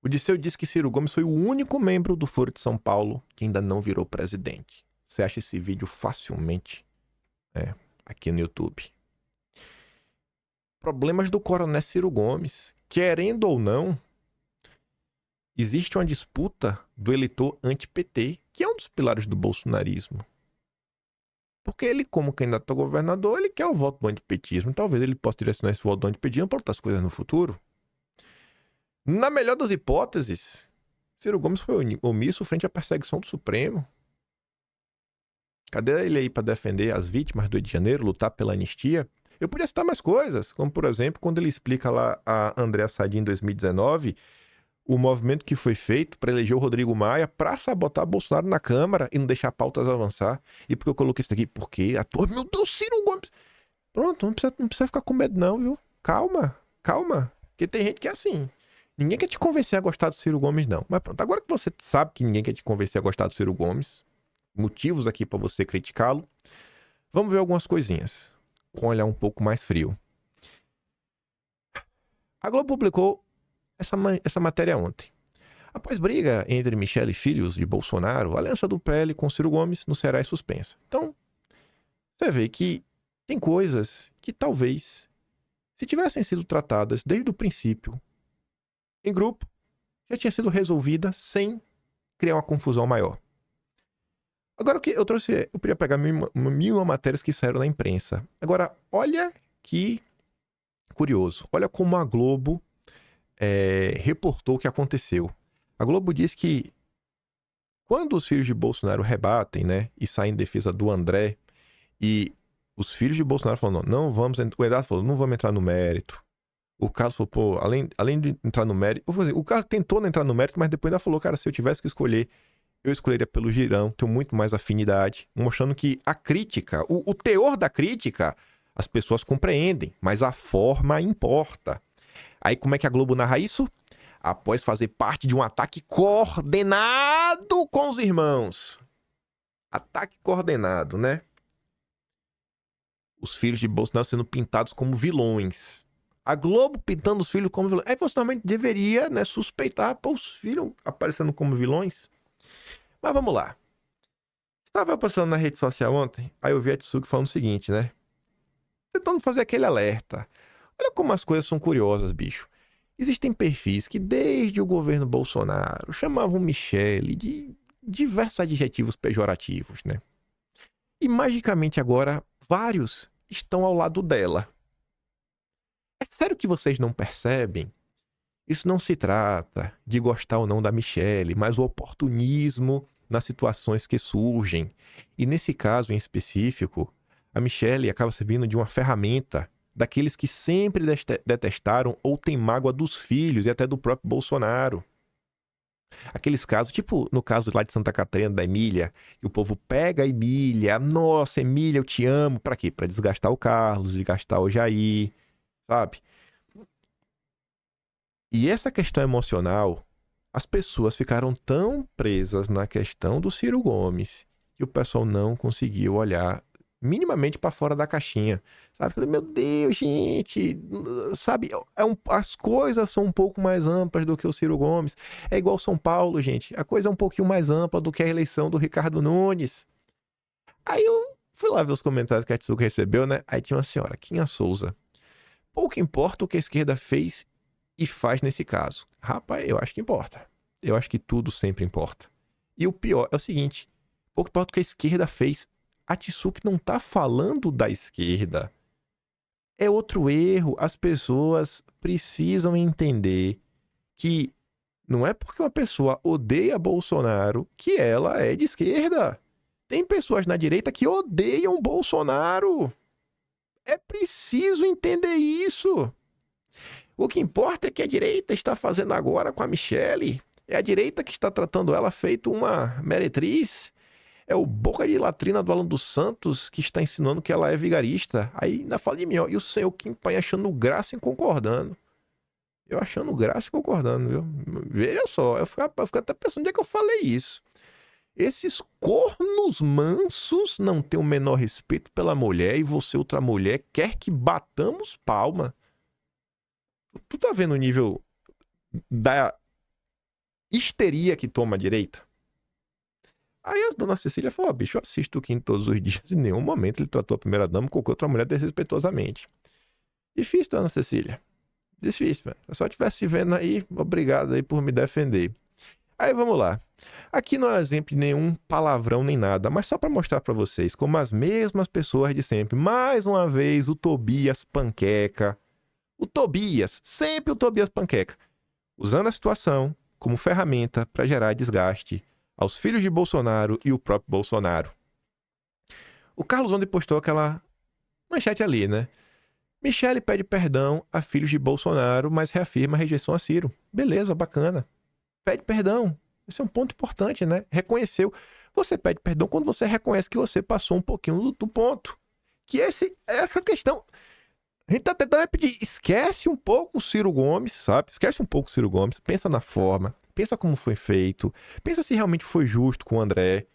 O Dirceu disse que Ciro Gomes foi o único membro do Foro de São Paulo que ainda não virou presidente. Você acha esse vídeo facilmente aqui no YouTube. Problemas do coronel Ciro Gomes. Querendo ou não, existe uma disputa do eleitor anti-PT, que é um dos pilares do bolsonarismo. Porque ele, como candidato a governador, ele quer o voto do antipetismo. Talvez ele possa direcionar esse voto do antipetismo para outras coisas no futuro. Na melhor das hipóteses, Ciro Gomes foi omisso frente à perseguição do Supremo. Cadê ele aí para defender as vítimas do 8 de janeiro, lutar pela anistia? Eu podia citar mais coisas, como por exemplo, quando ele explica lá a Andréa Sadi em 2019, o movimento que foi feito para eleger o Rodrigo Maia para sabotar Bolsonaro na Câmara e não deixar pautas avançar. E por que eu coloquei isso aqui? Porque a turma, meu Deus, Ciro Gomes... Pronto, não precisa ficar com medo não, viu? Calma. Porque tem gente que é assim. Ninguém quer te convencer a gostar do Ciro Gomes, não. Mas pronto, agora que você sabe que ninguém quer te convencer a gostar do Ciro Gomes, motivos aqui para você criticá-lo, vamos ver algumas coisinhas, com um olhar um pouco mais frio. A Globo publicou essa matéria ontem. Após briga entre Michele e filhos de Bolsonaro, a aliança do PL com Ciro Gomes no Ceará é suspensa. Então, você vê que tem coisas que talvez, se tivessem sido tratadas desde o princípio, em grupo, já tinha sido resolvida sem criar uma confusão maior. Agora o que eu trouxe, eu podia pegar mil matérias que saíram na imprensa. Agora, olha que curioso. Olha como a Globo reportou o que aconteceu. A Globo diz que quando os filhos de Bolsonaro rebatem, né, e saem em defesa do André, e os filhos de Bolsonaro falam, não vamos, o Eduardo falou, não vamos entrar no mérito. O Carlos falou, pô, além de entrar no mérito, o Carlos tentou não entrar no mérito, mas depois ainda falou, cara, se eu tivesse que escolher, eu escolheria pelo Girão, tenho muito mais afinidade, mostrando que a crítica, o teor da crítica, as pessoas compreendem, mas a forma importa. Aí como é que a Globo narra isso? Após fazer parte de um ataque coordenado com os irmãos. Ataque coordenado, né? Os filhos de Bolsonaro sendo pintados como vilões. A Globo pintando os filhos como vilões. Aí você também deveria, né, suspeitar os filhos aparecendo como vilões. Mas vamos lá. Estava passando na rede social ontem, aí eu vi a Tsuki falando o seguinte, né? Tentando fazer aquele alerta. Olha como as coisas são curiosas, bicho. Existem perfis que desde o governo Bolsonaro chamavam Michele de diversos adjetivos pejorativos, né? E magicamente agora vários estão ao lado dela. É sério que vocês não percebem? Isso não se trata de gostar ou não da Michele, mas o oportunismo nas situações que surgem. E nesse caso em específico, a Michele acaba servindo de uma ferramenta daqueles que sempre detestaram ou têm mágoa dos filhos e até do próprio Bolsonaro. Aqueles casos, tipo no caso lá de Santa Catarina, da Emília, que o povo pega a Emília, nossa, Emília, eu te amo, pra quê? Pra desgastar o Carlos, desgastar o Jair, sabe? E essa questão emocional, as pessoas ficaram tão presas na questão do Ciro Gomes que o pessoal não conseguiu olhar minimamente para fora da caixinha, sabe? Falei, meu Deus, gente, sabe? As coisas são um pouco mais amplas do que o Ciro Gomes. É igual São Paulo, gente. A coisa é um pouquinho mais ampla do que a eleição do Ricardo Nunes. Aí eu fui lá ver os comentários que a Tsuka recebeu, né? Aí tinha uma senhora, Quinha Souza. Pouco importa o que a esquerda fez e faz nesse caso. Rapaz, eu acho que importa. Eu acho que tudo sempre importa. E o pior é o seguinte, pouco importa o que a esquerda fez. A Tsuka não tá falando da esquerda. É outro erro. As pessoas precisam entender que não é porque uma pessoa odeia Bolsonaro que ela é de esquerda. Tem pessoas na direita que odeiam Bolsonaro. É preciso entender isso. O que importa é que a direita está fazendo agora com a Michelle. É a direita que está tratando ela feito uma meretriz. É o boca de latrina do Alan dos Santos que está ensinando que ela é vigarista. Aí ainda fala de mim, ó. E o senhor Kim Paim achando graça e concordando. Eu achando graça e concordando, viu? Veja só, eu fico até pensando onde é que eu falei isso. Esses cornos mansos não têm o menor respeito pela mulher e você, outra mulher, quer que batamos palma. Tu tá vendo o nível da histeria que toma a direita? Aí a dona Cecília falou, bicho, eu assisto o Kim todos os dias. Em nenhum momento ele tratou a primeira-dama com qualquer outra mulher desrespeitosamente. Difícil, dona Cecília. Difícil, velho. Se eu só estivesse vendo aí, obrigado aí por me defender. Aí vamos lá. Aqui não é exemplo de nenhum palavrão nem nada, mas só para mostrar para vocês como as mesmas pessoas de sempre. Mais uma vez o Tobias Panqueca. O Tobias, sempre o Tobias Panqueca. Usando a situação como ferramenta para gerar desgaste aos filhos de Bolsonaro e o próprio Bolsonaro. O Carlos ontem postou aquela manchete ali, né? Michelle pede perdão a filhos de Bolsonaro, mas reafirma a rejeição a Ciro. Beleza, bacana. Pede perdão. Esse é um ponto importante, né? Reconheceu. Você pede perdão quando você reconhece que você passou um pouquinho do ponto. Que essa questão... A gente tá tentando pedir, esquece um pouco o Ciro Gomes, sabe? Esquece um pouco o Ciro Gomes, pensa na forma, pensa como foi feito, pensa se realmente foi justo com o André.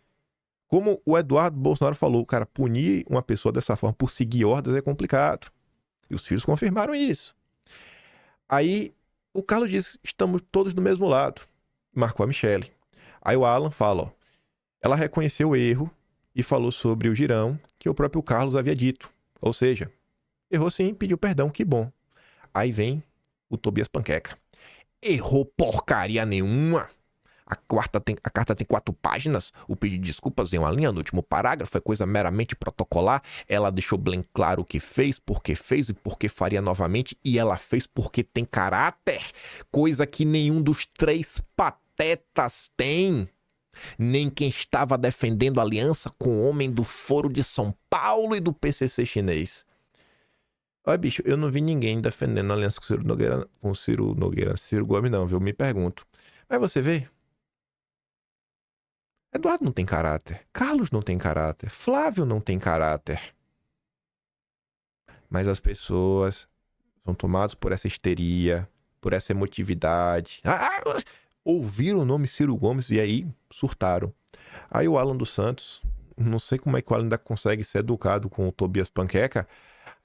Como o Eduardo Bolsonaro falou, cara, punir uma pessoa dessa forma por seguir ordens é complicado. E os filhos confirmaram isso. Aí o Carlos diz, estamos todos do mesmo lado. Marcou a Michelle. Aí o Alan fala, ó, ela reconheceu o erro e falou sobre o girão que o próprio Carlos havia dito. Ou seja, errou sim, pediu perdão, que bom. Aí vem o Tobias Panqueca. Errou porcaria nenhuma. A carta tem 4 páginas. O pedido de desculpas em uma linha no último parágrafo. É coisa meramente protocolar. Ela deixou bem claro o que fez e por que faria novamente. E ela fez porque tem caráter. Coisa que nenhum dos 3 patetas tem. Nem quem estava defendendo a aliança com o homem do Foro de São Paulo e do PCC chinês. Olha, bicho, eu não vi ninguém defendendo a aliança com Ciro Gomes, não, viu? Me pergunto. Mas você vê? Eduardo não tem caráter. Carlos não tem caráter. Flávio não tem caráter. Mas as pessoas são tomadas por essa histeria, por essa emotividade. Ouviram o nome Ciro Gomes e aí surtaram. Aí o Alan dos Santos, não sei como é que o Alan ainda consegue ser educado com o Tobias Panqueca.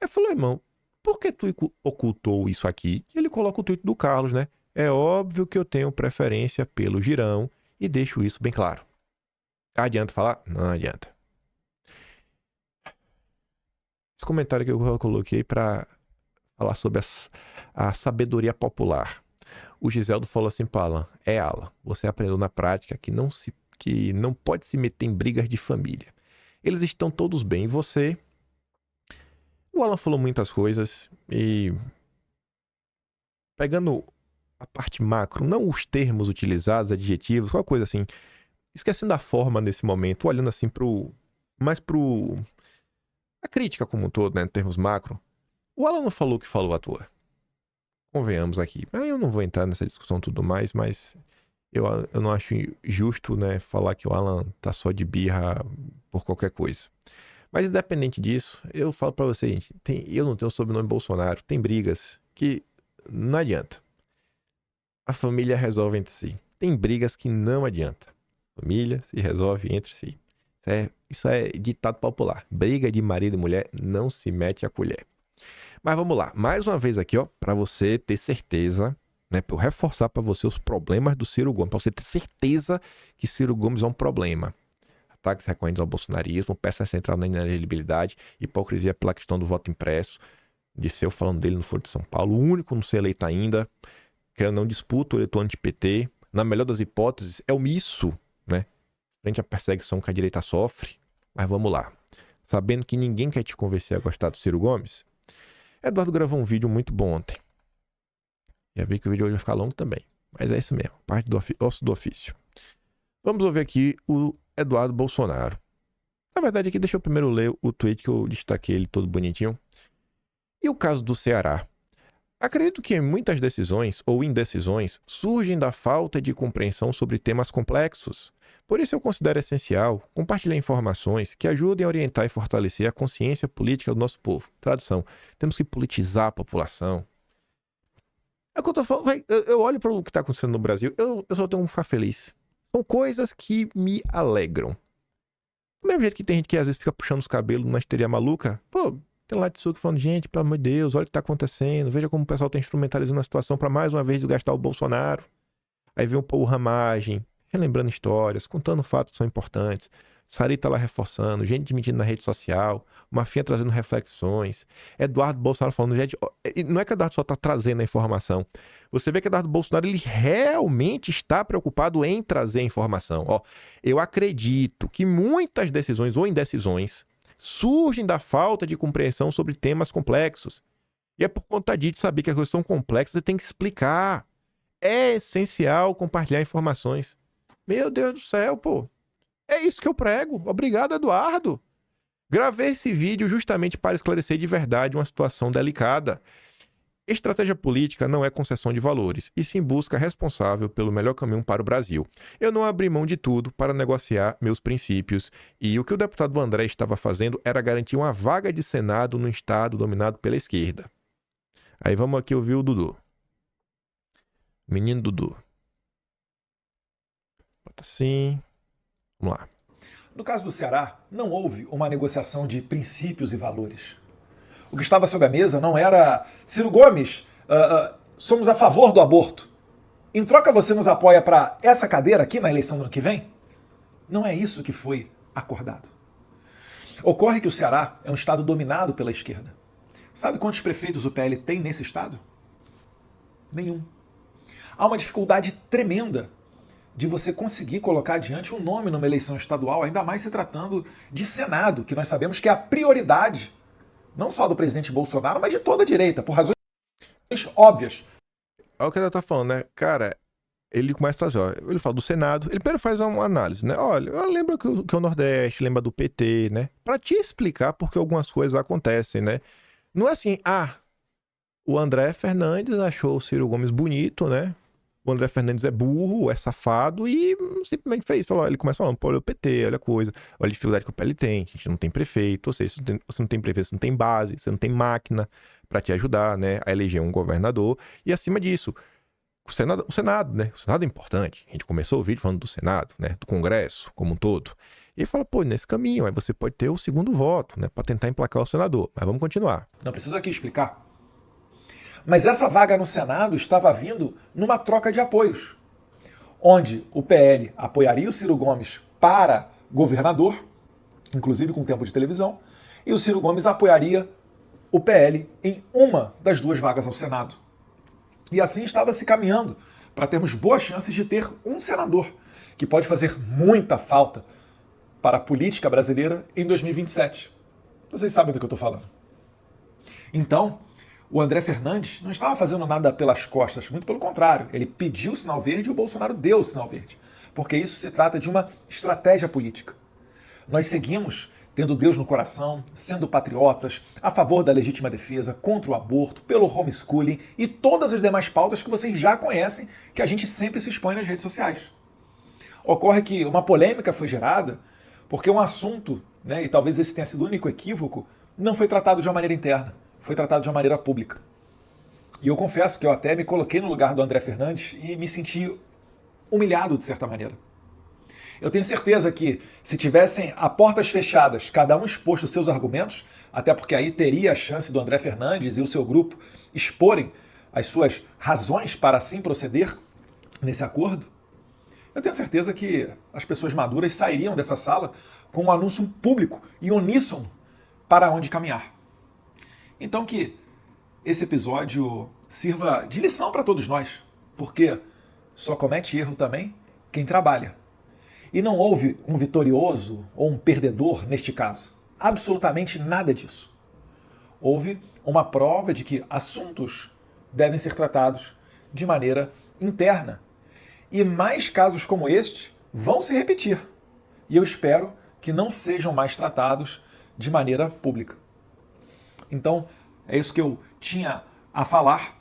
Aí falou, irmão, por que tu ocultou isso aqui? E ele coloca o tweet do Carlos, né? É óbvio que eu tenho preferência pelo girão e deixo isso bem claro. Adianta falar? Não adianta. Esse comentário que eu coloquei para falar sobre a sabedoria popular. O Giseldo falou assim para Alan, Alan, você aprendeu na prática que não pode se meter em brigas de família. Eles estão todos bem, e você... O Alan falou muitas coisas e... Pegando a parte macro, não os termos utilizados, adjetivos, qualquer coisa assim, esquecendo a forma nesse momento, olhando assim mais pro... a crítica como um todo, né, em termos macro, o Alan não falou o que falou à toa. Convenhamos aqui. Eu não vou entrar nessa discussão e tudo mais, mas eu não acho justo, né, falar que o Alan tá só de birra por qualquer coisa. Mas independente disso, eu falo pra você, gente, eu não tenho o sobrenome Bolsonaro, tem brigas que não adianta. A família resolve entre si. Tem brigas que não adianta. A família se resolve entre si. Isso é ditado popular. Briga de marido e mulher, não se mete a colher. Mas vamos lá. Mais uma vez aqui, ó, para você ter certeza, né, para eu reforçar para você os problemas do Ciro Gomes, para você ter certeza que Ciro Gomes é um problema. Ataques recorrentes ao bolsonarismo, peça central na inelegibilidade, hipocrisia pela questão do voto impresso, disse eu falando dele no Foro de São Paulo, o único não ser eleito ainda, que eu não disputo o eleitor anti-PT, na melhor das hipóteses, é omisso, né, frente à perseguição que a direita sofre. Mas vamos lá. Sabendo que ninguém quer te convencer a gostar do Ciro Gomes, Eduardo gravou um vídeo muito bom ontem. Já vi que o vídeo hoje vai ficar longo também. Mas é isso mesmo, parte do osso do ofício. Vamos ouvir aqui o Eduardo Bolsonaro. Na verdade, aqui deixa eu primeiro ler o tweet que eu destaquei ele todo bonitinho. E o caso do Ceará. Acredito que muitas decisões ou indecisões surgem da falta de compreensão sobre temas complexos. Por isso eu considero essencial compartilhar informações que ajudem a orientar e fortalecer a consciência política do nosso povo. Tradução, temos que politizar a população. É o que eu tô falando, eu olho para o que está acontecendo no Brasil, eu só tenho que ficar feliz. São coisas que me alegram. Do mesmo jeito que tem gente que às vezes fica puxando os cabelos numa histeria maluca, pô, tem lá de suco falando, gente, pelo amor de Deus, olha o que está acontecendo, veja como o pessoal está instrumentalizando a situação para mais uma vez desgastar o Bolsonaro. Aí vem um pouco ramagem, relembrando histórias, contando fatos que são importantes, Sarita lá reforçando, gente mentindo na rede social, Mafinha trazendo reflexões, Eduardo Bolsonaro falando, gente, não é que o Eduardo só está trazendo a informação, você vê que o Eduardo Bolsonaro ele realmente está preocupado em trazer a informação. Ó, eu acredito que muitas decisões ou indecisões surgem da falta de compreensão sobre temas complexos. E é por conta disso, saber que as coisas são complexas, você tem que explicar. É essencial compartilhar informações. Meu Deus do céu, pô. É isso que eu prego. Obrigado, Eduardo. Gravei esse vídeo justamente para esclarecer de verdade uma situação delicada. Estratégia política não é concessão de valores, e sim busca responsável pelo melhor caminho para o Brasil. Eu não abri mão de tudo para negociar meus princípios, e o que o deputado André estava fazendo era garantir uma vaga de Senado no estado dominado pela esquerda. Aí vamos aqui ouvir o Dudu. Menino Dudu. Bota assim. Vamos lá. No caso do Ceará, não houve uma negociação de princípios e valores. O que estava sobre a mesa não era Ciro Gomes, somos a favor do aborto. Em troca você nos apoia para essa cadeira aqui na eleição do ano que vem? Não é isso que foi acordado. Ocorre que o Ceará é um estado dominado pela esquerda. Sabe quantos prefeitos o PL tem nesse estado? Nenhum. Há uma dificuldade tremenda de você conseguir colocar adiante um nome numa eleição estadual, ainda mais se tratando de Senado, que nós sabemos que é a prioridade não só do presidente Bolsonaro, mas de toda a direita, por razões óbvias. Olha o que ele tá falando, né? Cara, ele começa a trazer, ó, ele fala do Senado, ele primeiro faz uma análise, né? Olha, eu lembro que o Nordeste, lembra do PT, né? Pra te explicar por que algumas coisas acontecem, né? Não é assim, o André Fernandes achou o Ciro Gomes bonito, né? O André Fernandes é burro, é safado e simplesmente fez. Falou, ele começa falando, pô, olha o PT, olha a coisa, olha a dificuldade que o PL tem, a gente não tem prefeito, ou seja, você não tem prefeito, você não tem base, você não tem máquina para te ajudar, né, a eleger um governador. E acima disso, o Senado, né, o Senado é importante. A gente começou o vídeo falando do Senado, né, do Congresso como um todo. E ele fala, pô, nesse caminho, aí você pode ter o segundo voto, né, para tentar emplacar o senador. Mas vamos continuar. Não preciso aqui explicar. Mas essa vaga no Senado estava vindo numa troca de apoios, onde o PL apoiaria o Ciro Gomes para governador, inclusive com tempo de televisão, e o Ciro Gomes apoiaria o PL em uma das duas vagas ao Senado. E assim estava se caminhando para termos boas chances de ter um senador, que pode fazer muita falta para a política brasileira em 2027. Vocês sabem do que eu estou falando. Então, o André Fernandes não estava fazendo nada pelas costas, muito pelo contrário. Ele pediu o sinal verde e o Bolsonaro deu o sinal verde. Porque isso se trata de uma estratégia política. Nós seguimos tendo Deus no coração, sendo patriotas, a favor da legítima defesa, contra o aborto, pelo homeschooling e todas as demais pautas que vocês já conhecem, que a gente sempre se expõe nas redes sociais. Ocorre que uma polêmica foi gerada porque um assunto, né, e talvez esse tenha sido o único equívoco, não foi tratado de uma maneira interna. Foi tratado de uma maneira pública. E eu confesso que eu até me coloquei no lugar do André Fernandes e me senti humilhado de certa maneira. Eu tenho certeza que, se tivessem a portas fechadas, cada um exposto os seus argumentos, até porque aí teria a chance do André Fernandes e o seu grupo exporem as suas razões para assim proceder nesse acordo, eu tenho certeza que as pessoas maduras sairiam dessa sala com um anúncio público e uníssono para onde caminhar. Então que esse episódio sirva de lição para todos nós, porque só comete erro também quem trabalha. E não houve um vitorioso ou um perdedor neste caso. Absolutamente nada disso. Houve uma prova de que assuntos devem ser tratados de maneira interna. E mais casos como este vão se repetir. E eu espero que não sejam mais tratados de maneira pública. Então, é isso que eu tinha a falar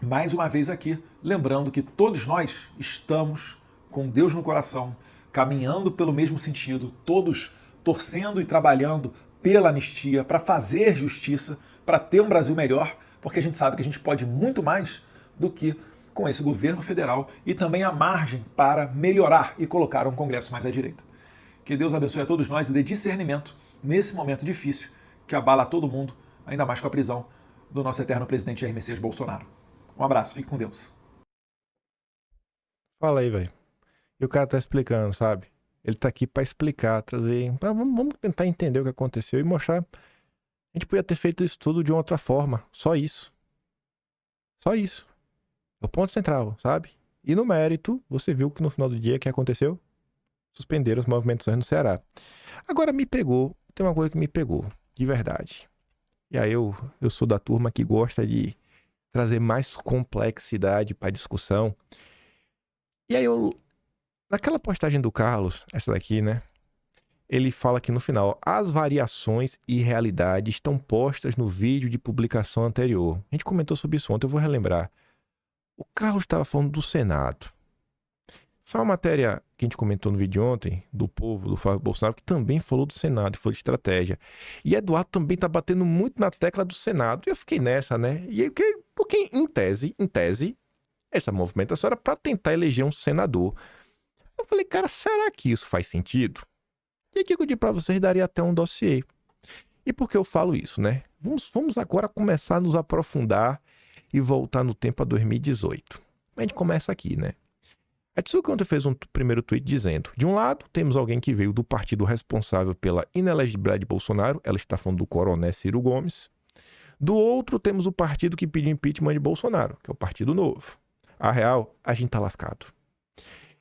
mais uma vez aqui, lembrando que todos nós estamos com Deus no coração, caminhando pelo mesmo sentido, todos torcendo e trabalhando pela anistia, para fazer justiça, para ter um Brasil melhor, porque a gente sabe que a gente pode muito mais do que com esse governo federal e também a margem para melhorar e colocar um Congresso mais à direita. Que Deus abençoe a todos nós e dê discernimento nesse momento difícil que abala todo mundo, ainda mais com a prisão do nosso eterno presidente Jair Messias Bolsonaro. Um abraço, fique com Deus. Fala aí, velho. E o cara tá explicando, sabe? Ele tá aqui pra explicar, trazer... Vamos tentar entender o que aconteceu e mostrar... A gente podia ter feito isso tudo de uma outra forma. Só isso. Só isso. É o ponto central, sabe? E no mérito, você viu que no final do dia o que aconteceu? Suspenderam as movimentações no Ceará. Agora me pegou, tem uma coisa que me pegou, de verdade. E aí eu sou da turma que gosta de trazer mais complexidade para a discussão. E aí naquela postagem do Carlos, essa daqui, né? Ele fala aqui no final, as variações e realidade estão postas no vídeo de publicação anterior. A gente comentou sobre isso ontem, eu vou relembrar. O Carlos estava falando do Senado. Só uma matéria que a gente comentou no vídeo ontem, do Povo, do Flávio Bolsonaro, que também falou do Senado, falou de estratégia. E Eduardo também tá batendo muito na tecla do Senado. E eu fiquei nessa, né? Porque em tese, essa movimentação era para tentar eleger um senador. Eu falei, cara, será que isso faz sentido? E aqui que eu digo para vocês, daria até um dossiê. E por que eu falo isso, né? Vamos agora começar a nos aprofundar e voltar no tempo a 2018. A gente começa aqui, né? A Tsuki ontem fez um primeiro tweet dizendo, de um lado, temos alguém que veio do partido responsável pela inelegibilidade de Bolsonaro, ela está falando do coronel Ciro Gomes. Do outro, temos o partido que pediu impeachment de Bolsonaro, que é o Partido Novo. A real, a gente tá lascado.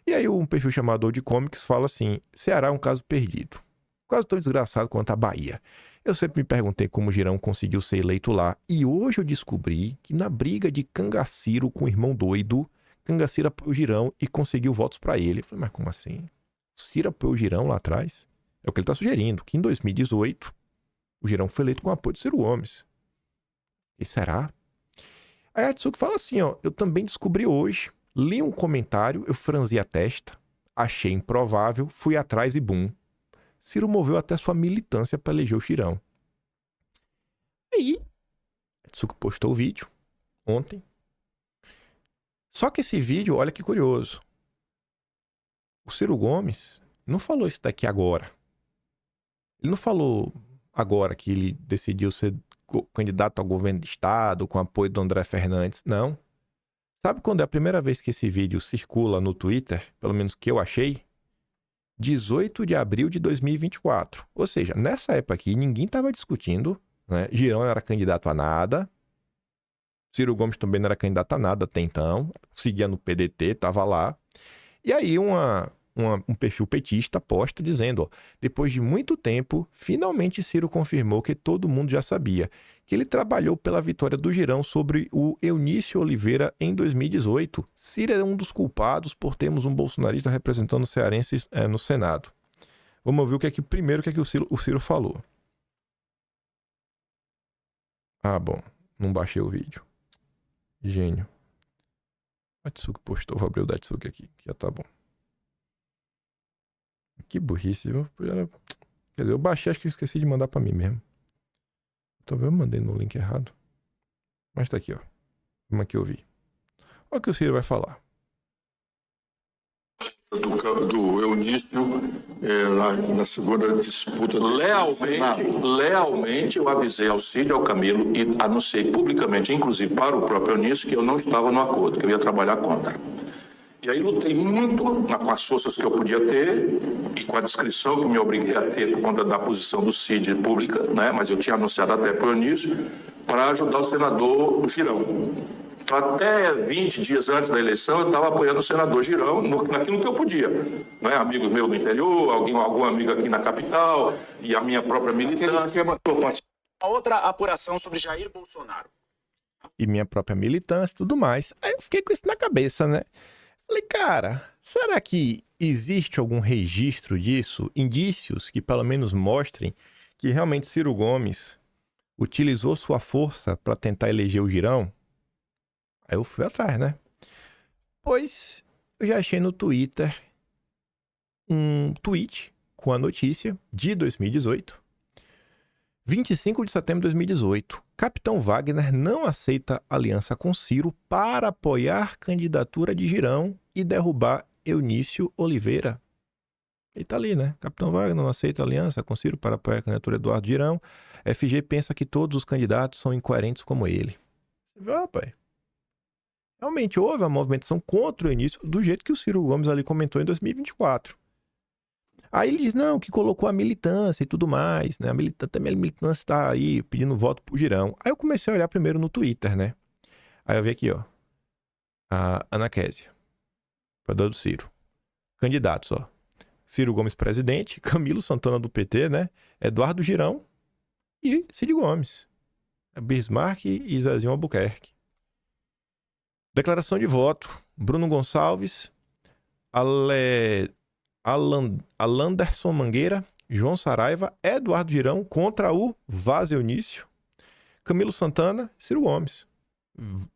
E aí um perfil chamado de Comics fala assim, Ceará é um caso perdido. Quase tão desgraçado quanto a Bahia. Eu sempre me perguntei como o Girão conseguiu ser eleito lá. E hoje eu descobri que na briga de Cangaciro com o irmão doido, Cangaciro apoiou o Girão e conseguiu votos pra ele. Eu falei, mas como assim? O Ciro apoiou o Girão lá atrás? É o que ele tá sugerindo, que em 2018 o Girão foi eleito com o apoio de Ciro Gomes. E será? Aí a Tsuki fala assim, ó, eu também descobri hoje, li um comentário, eu franzi a testa, achei improvável, fui atrás e bum. Ciro moveu até sua militância para eleger o Girão. Aí, a Tsuki postou o vídeo ontem. Só que esse vídeo, olha que curioso. O Ciro Gomes não falou isso daqui agora. Ele não falou agora que ele decidiu ser candidato ao governo de estado com apoio do André Fernandes. Não. Sabe quando é a primeira vez que esse vídeo circula no Twitter? Pelo menos que eu achei? 18 de abril de 2024. Ou seja, nessa época aqui, ninguém estava discutindo, né? Girão não era candidato a nada. Ciro Gomes também não era candidato a nada até então. Seguia no PDT, estava lá. E aí um perfil petista posta dizendo, ó, depois de muito tempo, finalmente Ciro confirmou que todo mundo já sabia, que ele trabalhou pela vitória do Girão sobre o Eunício Oliveira em 2018. Ciro é um dos culpados por termos um bolsonarista representando os cearenses no Senado. Vamos ouvir o que é que o Ciro falou. Ah, bom, não baixei o vídeo. Gênio. A Tsuki postou, vou abrir o da Tsuki aqui, que já tá bom. Que burrice, viu? Quer dizer, eu baixei, acho que eu esqueci de mandar pra mim mesmo. Talvez eu mandei no link errado. Mas tá aqui, ó. Vamos aqui ouvir. Olha o que o Ciro vai falar. do Eunício na segunda disputa. Lealmente eu avisei ao Cid e ao Camilo e anunciei publicamente, inclusive para o próprio Eunício, que eu não estava no acordo, que eu ia trabalhar contra. E aí lutei muito com as forças que eu podia ter e com a descrição que me obriguei a ter por conta da posição do Cid pública, né? Mas eu tinha anunciado até para o Eunício, para ajudar o senador Girão. Então, até 20 dias antes da eleição, eu estava apoiando o senador Girão naquilo que eu podia. Né? Amigos meus do interior, algum amigo aqui na capital e a minha própria militância. A outra apuração sobre Jair Bolsonaro. E minha própria militância e tudo mais. Aí eu fiquei com isso na cabeça, né? Falei, cara, será que existe algum registro disso? Indícios que pelo menos mostrem que realmente Ciro Gomes utilizou sua força para tentar eleger o Girão? Aí eu fui atrás, né? Pois eu já achei no Twitter um tweet com a notícia de 2018. 25 de setembro de 2018. Capitão Wagner não aceita aliança com Ciro para apoiar candidatura de Girão e derrubar Eunício Oliveira. Ele tá ali, né? Capitão Wagner não aceita aliança com Ciro para apoiar a candidatura de Eduardo Girão. FG pensa que todos os candidatos são incoerentes como ele. Você viu, rapaz? Realmente houve uma movimentação contra o Eunício do jeito que o Ciro Gomes ali comentou em 2024. Aí ele diz, não, que colocou a militância e tudo mais, né? A militância tá aí pedindo voto pro Girão. Aí eu comecei a olhar primeiro no Twitter, né? Aí eu vi aqui, ó. A Ana Kézia, apoiadora do Ciro. Candidatos, ó. Ciro Gomes presidente, Camilo Santana do PT, né? Eduardo Girão e Cid Gomes. Bismarck e Zezinho Albuquerque. Declaração de voto. Bruno Gonçalves, Alanderson Mangueira, João Saraiva, Eduardo Girão contra o Vaz Eunício, Camilo Santana, Ciro Gomes.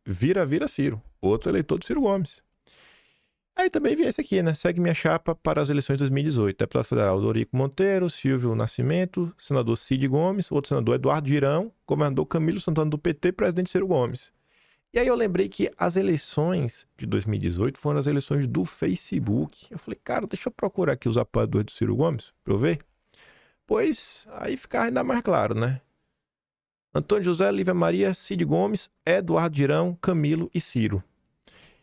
Vira Ciro. Outro eleitor de Ciro Gomes. Aí também vem esse aqui, né? Segue minha chapa para as eleições de 2018. Deputado federal Dorico Monteiro, Silvio Nascimento, senador Cid Gomes, outro senador Eduardo Girão, governador Camilo Santana do PT, presidente Ciro Gomes. E aí eu lembrei que as eleições de 2018 foram as eleições do Facebook. Eu falei, cara, deixa eu procurar aqui os apoiadores do Ciro Gomes, pra eu ver. Pois, aí fica ainda mais claro, né? Antônio José, Lívia Maria, Cid Gomes, Eduardo Girão, Camilo e Ciro.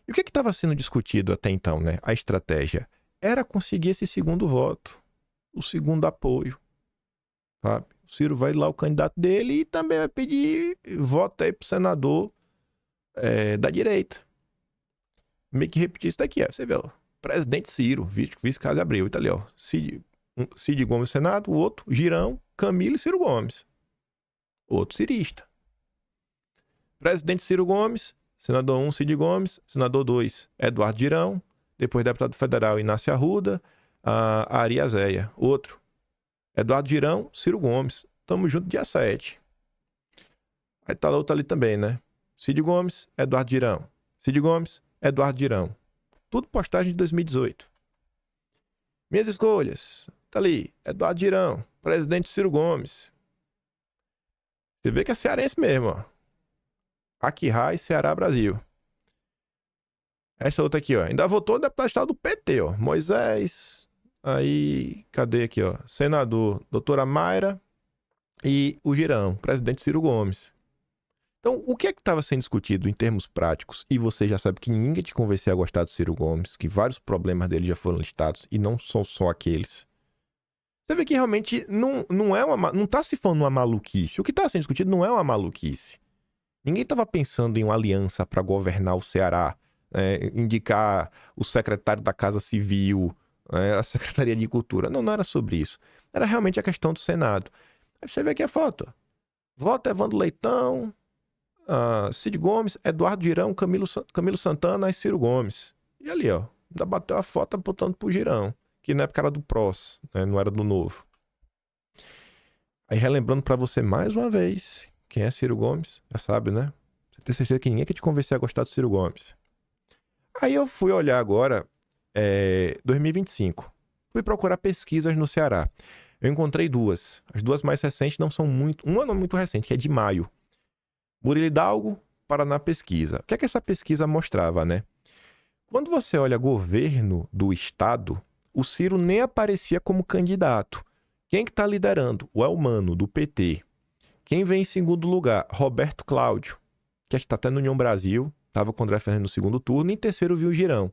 E o que estava sendo discutido até então, né? A estratégia era conseguir esse segundo voto, o segundo apoio, sabe? O Ciro vai lá, o candidato dele, e também vai pedir voto aí pro senador da direita. Meio que repetir isso daqui, ó. Você vê, ó. Presidente Ciro, vice-caso Abreu, tá ali, ó. Cid Gomes no Senado, o outro, Girão, Camilo e Ciro Gomes. Outro cirista. Presidente Ciro Gomes, senador 1, Cid Gomes, senador 2, Eduardo Girão, depois deputado federal Inácio Arruda, a Ari Zéia. Outro, Eduardo Girão, Ciro Gomes. Tamo junto dia 7. Aí tá lá outro ali também, né? Cid Gomes, Eduardo Girão. Cid Gomes, Eduardo Girão. Tudo postagem de 2018. Minhas escolhas. Tá ali, Eduardo Girão, presidente Ciro Gomes. Você vê que é cearense mesmo, ó. Aqui, Ceará, Brasil. Essa outra aqui, ó. Ainda votou no deputado estadual do PT, ó. Moisés. Aí, cadê aqui, ó? Senador, doutora Mayra e o Girão, presidente Ciro Gomes. Então, o que é que estava sendo discutido em termos práticos? E você já sabe que ninguém te convenceu a gostar do Ciro Gomes, que vários problemas dele já foram listados e não são só aqueles. Você vê que realmente não está se falando uma maluquice. O que está sendo discutido não é uma maluquice. Ninguém estava pensando em uma aliança para governar o Ceará, indicar o secretário da Casa Civil, a Secretaria de Cultura. Não era sobre isso. Era realmente a questão do Senado. Aí você vê aqui a foto. Voto Evandro Leitão, Cid Gomes, Eduardo Girão, Camilo Santana e Ciro Gomes. E ali, ó, ainda bateu a foto apontando pro Girão, que na época era do PROS, né, não era do Novo. Aí relembrando pra você mais uma vez, quem é Ciro Gomes, já sabe, né? Você tem certeza que ninguém quer te convencer a gostar do Ciro Gomes. Aí eu fui olhar agora, 2025. Fui procurar pesquisas no Ceará. Eu encontrei duas. As duas mais recentes não são muito... Uma não é muito recente, que é de maio. Murilo Hidalgo, Paraná Pesquisa. O que é que essa pesquisa mostrava, né? Quando você olha governo do estado, o Ciro nem aparecia como candidato. Quem que está liderando? O Elmano, do PT. Quem vem em segundo lugar? Roberto Cláudio, que está até no União Brasil, estava com o André Fernandes no segundo turno, e em terceiro viu o Girão.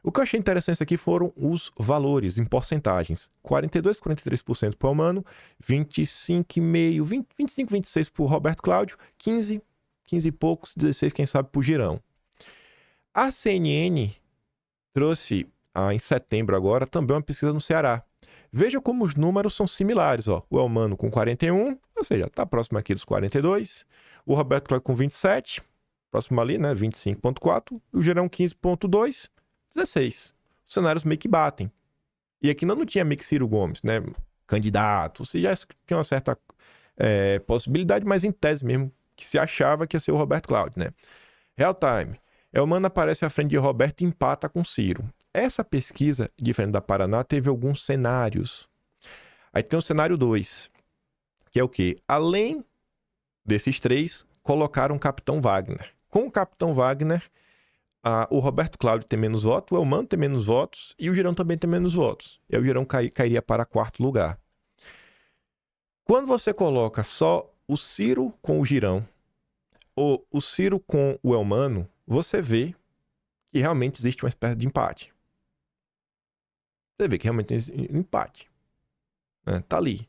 O que eu achei interessante aqui foram os valores em porcentagens. 42%, 43% para o Elmano, 25,5%, 25%, 26% para o Roberto Cláudio, 15% e poucos, 16% quem sabe para o Girão. A CNN trouxe, em setembro agora, também uma pesquisa no Ceará. Veja como os números são similares. Ó. O Elmano com 41%, ou seja, está próximo aqui dos 42%. O Roberto Cláudio com 27%, próximo ali, né, 25,4%. O Girão 15,2%, 16%. Os cenários meio que batem. E aqui não tinha meio que Ciro Gomes, né, candidato. Você já tinha uma certa possibilidade, mas em tese mesmo, que se achava que ia ser o Roberto Cláudio, né. Real time. Elmano aparece à frente de Roberto e empata com Ciro. Essa pesquisa, diferente da Paraná, teve alguns cenários. Aí tem o cenário 2, que é o quê? Além desses três, colocaram o Capitão Wagner. Com o Capitão Wagner, o Roberto Cláudio tem menos votos, o Elmano tem menos votos e o Girão também tem menos votos. E aí o Girão cairia para quarto lugar. Quando você coloca só o Ciro com o Girão, ou o Ciro com o Elmano, você vê que realmente existe uma espécie de empate. Você vê que realmente existe um empate. Né? Tá ali.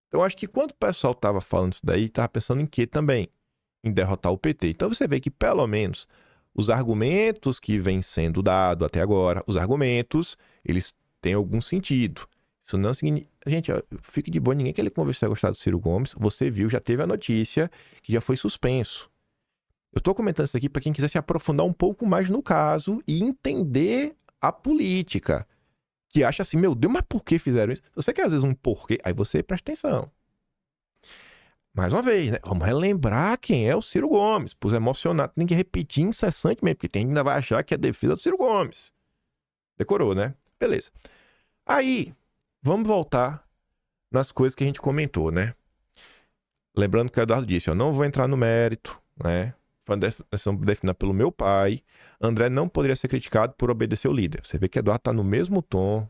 Então, acho que quando o pessoal estava falando isso daí, estava pensando em quê também? Em derrotar o PT. Então, você vê que, pelo menos, os argumentos que vêm sendo dados até agora, os argumentos, eles têm algum sentido. Isso não significa... Gente, fique de boa, ninguém quer conversar a gostar do Ciro Gomes. Você viu, já teve a notícia que já foi suspenso. Eu estou comentando isso aqui para quem quiser se aprofundar um pouco mais no caso e entender a política. Que acha assim, meu Deus, mas por que fizeram isso? Você quer às vezes um porquê, aí você presta atenção. Mais uma vez, né? Vamos relembrar quem é o Ciro Gomes. Pus emocionado, tem que repetir incessantemente, porque tem ainda vai achar que é defesa do Ciro Gomes. Decorou, né? Beleza. Aí, vamos voltar nas coisas que a gente comentou, né? Lembrando que o Eduardo disse, eu não vou entrar no mérito, né? Foi uma decisão definida pelo meu pai. André não poderia ser criticado por obedecer o líder. Você vê que Eduardo está no mesmo tom,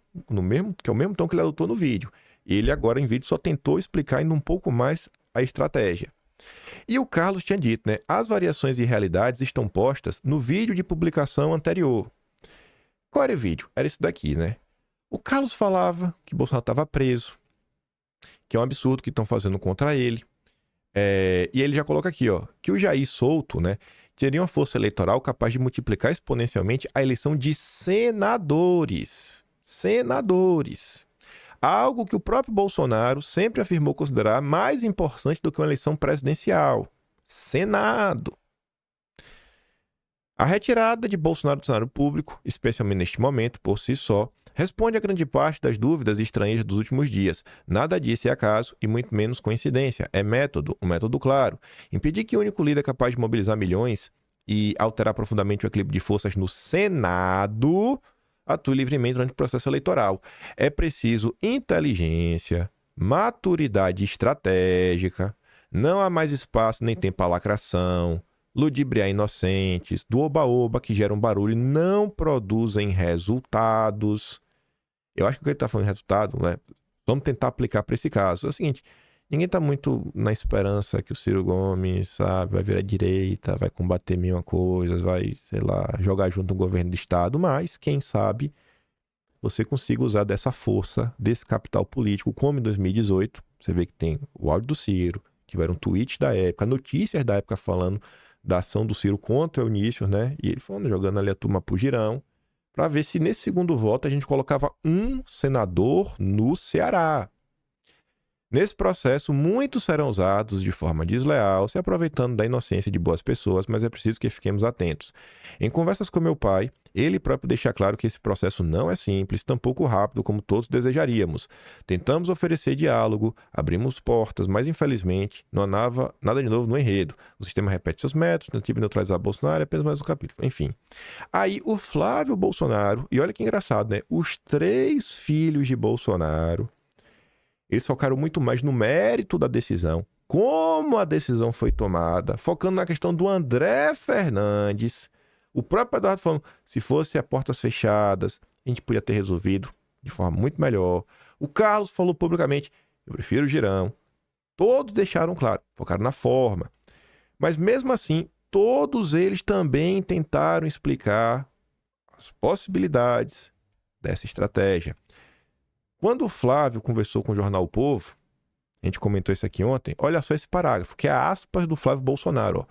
que é o mesmo tom que ele adotou no vídeo. E ele agora em vídeo só tentou explicar ainda um pouco mais a estratégia. E o Carlos tinha dito, né? As variações e realidades estão postas no vídeo de publicação anterior. Qual era o vídeo? Era esse daqui, né? O Carlos falava que Bolsonaro estava preso, que é um absurdo que estão fazendo contra ele. E ele já coloca aqui, ó, que o Jair solto, né, teria uma força eleitoral capaz de multiplicar exponencialmente a eleição de senadores. Senadores. Algo que o próprio Bolsonaro sempre afirmou considerar mais importante do que uma eleição presidencial. Senado. A retirada de Bolsonaro do cenário público, especialmente neste momento, por si só, responde a grande parte das dúvidas e estranhas dos últimos dias. Nada disso é acaso e muito menos coincidência. É método, um método claro. Impedir que o único líder capaz de mobilizar milhões e alterar profundamente o equilíbrio de forças no Senado atue livremente durante o processo eleitoral. É preciso inteligência, maturidade estratégica, não há mais espaço nem tempo para lacração, ludibriar inocentes, do oba-oba que geram barulho não produzem resultados. Eu acho que o que ele está falando de resultado, né? Vamos tentar aplicar para esse caso. É o seguinte, ninguém está muito na esperança que o Ciro Gomes, sabe, vai virar direita, vai combater mil coisas, vai, sei lá, jogar junto no governo do estado, mas quem sabe você consiga usar dessa força, desse capital político, como em 2018, você vê que tem o áudio do Ciro, tiveram tweets da época, notícias da época falando da ação do Ciro contra o Eunício, né? E ele falando, jogando ali a turma pro Girão, para ver se nesse segundo voto a gente colocava um senador no Ceará. Nesse processo, muitos serão usados de forma desleal, se aproveitando da inocência de boas pessoas, mas é preciso que fiquemos atentos. Em conversas com meu pai, ele próprio deixa claro que esse processo não é simples, tampouco rápido como todos desejaríamos. Tentamos oferecer diálogo, abrimos portas, mas infelizmente não há nada de novo no enredo. O sistema repete seus métodos, tentativa de neutralizar Bolsonaro é apenas mais um capítulo. Enfim. Aí o Flávio Bolsonaro, e olha que engraçado, né? Os 3 filhos de Bolsonaro, eles focaram muito mais no mérito da decisão, como a decisão foi tomada, focando na questão do André Fernandes, O próprio Eduardo falando, se fosse a portas fechadas, a gente podia ter resolvido de forma muito melhor. O Carlos falou publicamente, eu prefiro o Girão. Todos deixaram claro, focaram na forma. Mas mesmo assim, todos eles também tentaram explicar as possibilidades dessa estratégia. Quando o Flávio conversou com o jornal O Povo, a gente comentou isso aqui ontem, olha só esse parágrafo, que é aspas do Flávio Bolsonaro. Ó.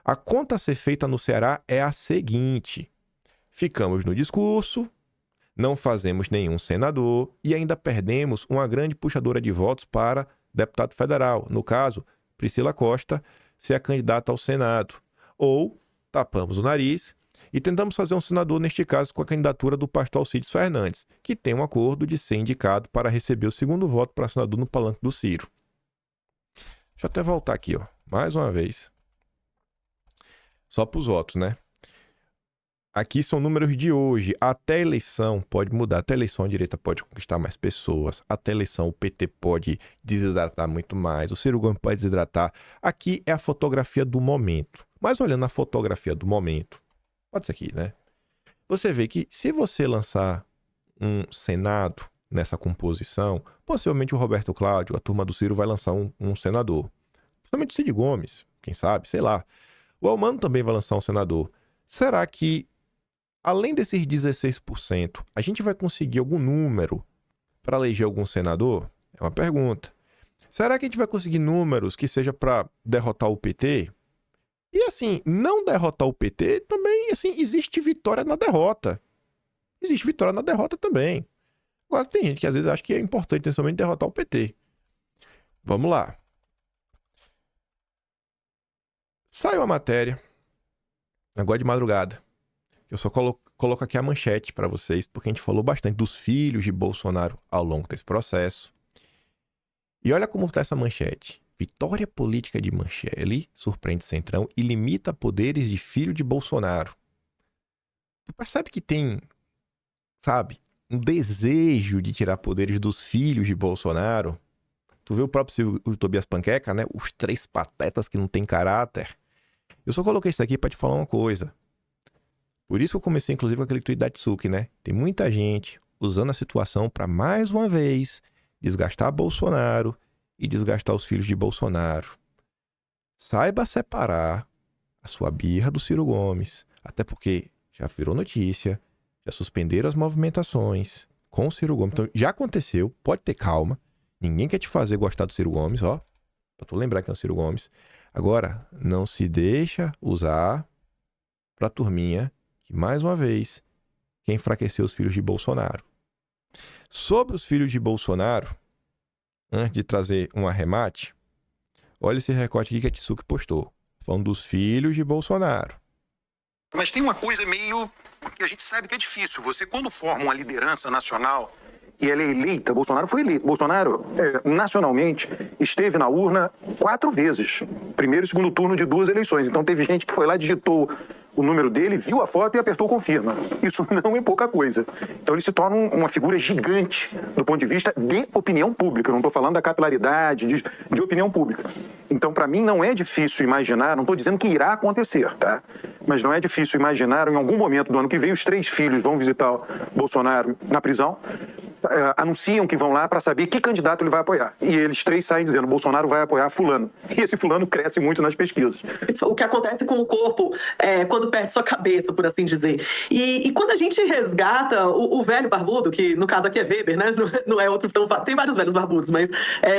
A conta a ser feita no Ceará é a seguinte: ficamos no discurso, não fazemos nenhum senador e ainda perdemos uma grande puxadora de votos para deputado federal, no caso, Priscila Costa, ser a candidata ao Senado. Ou tapamos o nariz e tentamos fazer um senador, neste caso, com a candidatura do pastor Alcides Fernandes, que tem um acordo de ser indicado para receber o segundo voto para senador no palanque do Ciro. Deixa eu até voltar aqui, ó, mais uma vez. Só para os votos, né? Aqui são números de hoje. Até a eleição pode mudar. Até a eleição a direita pode conquistar mais pessoas. Até a eleição o PT pode desidratar muito mais. O Ciro Gomes pode desidratar. Aqui é a fotografia do momento. Mas olhando a fotografia do momento, pode ser aqui, né? Você vê que se você lançar um Senado nessa composição, possivelmente o Roberto Cláudio, a turma do Ciro, vai lançar um senador. Principalmente o Cid Gomes, quem sabe, sei lá. O Elmano também vai lançar um senador. Será que, além desses 16%, a gente vai conseguir algum número para eleger algum senador? É uma pergunta. Será que a gente vai conseguir números que seja para derrotar o PT? E assim, não derrotar o PT também, assim, existe vitória na derrota. Existe vitória na derrota também. Agora tem gente que às vezes acha que é importante, principalmente, derrotar o PT. Vamos lá. Saiu a matéria, agora de madrugada. Eu só coloco aqui a manchete para vocês, porque a gente falou bastante dos filhos de Bolsonaro ao longo desse processo. E olha como está essa manchete. Vitória política de Michele surpreende Centrão e limita poderes de filho de Bolsonaro. Tu percebe que tem, sabe, um desejo de tirar poderes dos filhos de Bolsonaro? Tu vê o próprio Tobias Panqueca, né? Os três patetas que não tem caráter. Eu só coloquei isso aqui para te falar uma coisa. Por isso que eu comecei, inclusive, com aquele tweet da Tsuki, né? Tem muita gente usando a situação para, mais uma vez, desgastar Bolsonaro e desgastar os filhos de Bolsonaro. Saiba separar a sua birra do Ciro Gomes, até porque já virou notícia, já suspenderam as movimentações com o Ciro Gomes. Então, já aconteceu, pode ter calma. Ninguém quer te fazer gostar do Ciro Gomes, ó. Pra tu lembrar que é o Ciro Gomes. Agora, não se deixa usar pra turminha que, mais uma vez, quer enfraquecer os filhos de Bolsonaro. Sobre os filhos de Bolsonaro, antes de trazer um arremate, olha esse recorte aqui que a Tsuki postou. Falando dos filhos de Bolsonaro. Mas tem uma coisa meio que a gente sabe que é difícil. Você, quando forma uma liderança nacional e ela é eleita, Bolsonaro foi eleito. Bolsonaro, nacionalmente, esteve na urna 4 vezes. Primeiro e segundo turno de 2 eleições. Então teve gente que foi lá, digitou o número dele, viu a foto e apertou confirma. Isso não é pouca coisa. Então ele se torna uma figura gigante do ponto de vista de opinião pública. Eu não estou falando da capilaridade, de opinião pública. Então, para mim, não é difícil imaginar, não estou dizendo que irá acontecer, tá? Mas não é difícil imaginar, em algum momento do ano que vem, os 3 filhos vão visitar o Bolsonaro na prisão, anunciam que vão lá para saber que candidato ele vai apoiar. E eles 3 saem dizendo, Bolsonaro vai apoiar fulano. E esse fulano cresce muito nas pesquisas. O que acontece com o corpo quando perde sua cabeça, por assim dizer. E quando a gente resgata o velho barbudo, que no caso aqui é Weber, né? Não é outro, então tem vários velhos barbudos, mas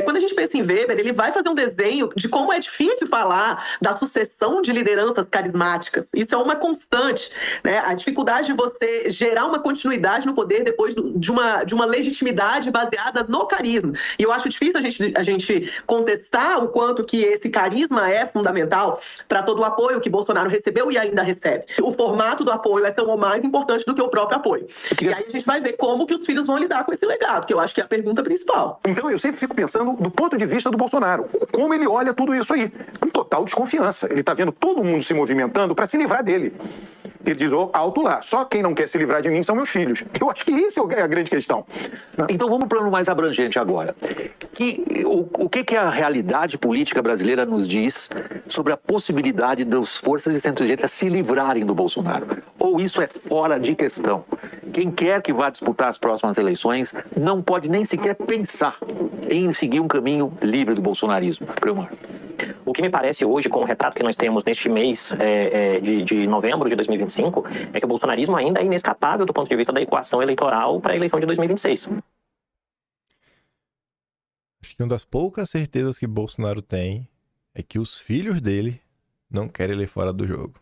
quando a gente pensa em Weber, ele vai fazer um desenho de como é difícil falar da sucessão de lideranças carismáticas. Isso é uma constante, né? A dificuldade de você gerar uma continuidade no poder depois de uma legitimidade baseada no carisma. E eu acho difícil a gente contestar o quanto que esse carisma é fundamental para todo o apoio que Bolsonaro recebeu e ainda recebe. O formato do apoio é tão ou mais importante do que o próprio apoio. E aí a gente vai ver como que os filhos vão lidar com esse legado, que eu acho que é a pergunta principal. Então eu sempre fico pensando do ponto de vista do Bolsonaro, como ele olha tudo isso aí. Não total desconfiança. Ele está vendo todo mundo se movimentando para se livrar dele. Ele diz, alto lá, só quem não quer se livrar de mim são meus filhos. Eu acho que isso é a grande questão. Então vamos para um plano mais abrangente agora. O que a realidade política brasileira nos diz sobre a possibilidade das forças de centro-direita se livrarem do Bolsonaro? Ou isso é fora de questão? Quem quer que vá disputar as próximas eleições não pode nem sequer pensar em seguir um caminho livre do bolsonarismo. Priomar. O que me parece hoje, com o retrato que nós temos neste mês de novembro de 2025, é que o bolsonarismo ainda é inescapável do ponto de vista da equação eleitoral para a eleição de 2026. Acho que uma das poucas certezas que Bolsonaro tem é que os filhos dele não querem ele fora do jogo.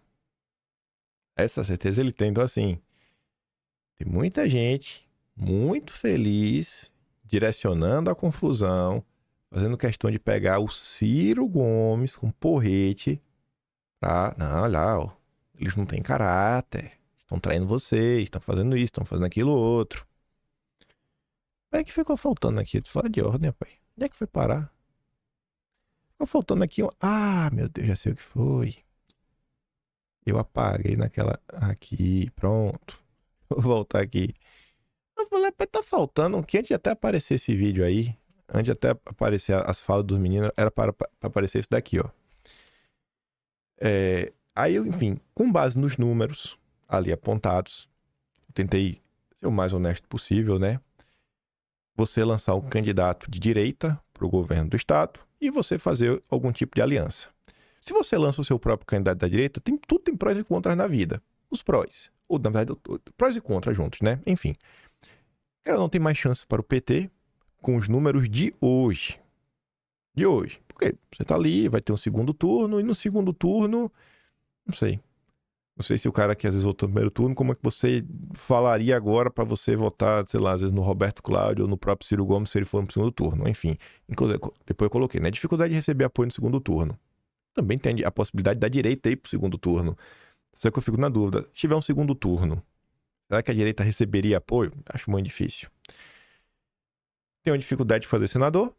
Essa certeza ele tem. Então, assim, tem muita gente muito feliz direcionando a confusão, fazendo questão de pegar o Ciro Gomes com porrete pra... Não, olha lá, ó, eles não têm caráter, estão traindo vocês, estão fazendo isso, estão fazendo aquilo outro. Onde é que ficou faltando aqui? Fora de ordem, pai. Onde é que foi parar? Ficou faltando aqui um... Ah, meu Deus, já sei o que foi. Eu apaguei naquela... Aqui, pronto. Vou voltar aqui. Eu falei, tá faltando... Que antes de até aparecer esse vídeo aí, antes de até aparecer as falas dos meninos, era para aparecer isso daqui, ó. Aí, enfim, com base nos números ali apontados, eu tentei ser o mais honesto possível, né? Você lançar um candidato de direita para o governo do estado e você fazer algum tipo de aliança. Se você lança o seu próprio candidato da direita, tudo tem prós e contras na vida. Os prós, ou na verdade, prós e contras juntos, né? Enfim, cara, não tem mais chance para o PT com os números de hoje. De hoje. Porque você tá ali, vai ter um segundo turno, e no segundo turno, não sei. Não sei se o cara que às vezes votou no primeiro turno, como é que você falaria agora para você votar, sei lá, às vezes no Roberto Cláudio ou no próprio Ciro Gomes se ele for no segundo turno. Enfim, inclusive, depois eu coloquei, né? Dificuldade de receber apoio no segundo turno. Também tem a possibilidade da direita ir pro segundo turno. Só que eu fico na dúvida. Se tiver um segundo turno, será que a direita receberia apoio? Acho muito difícil. Tem uma dificuldade de fazer senador.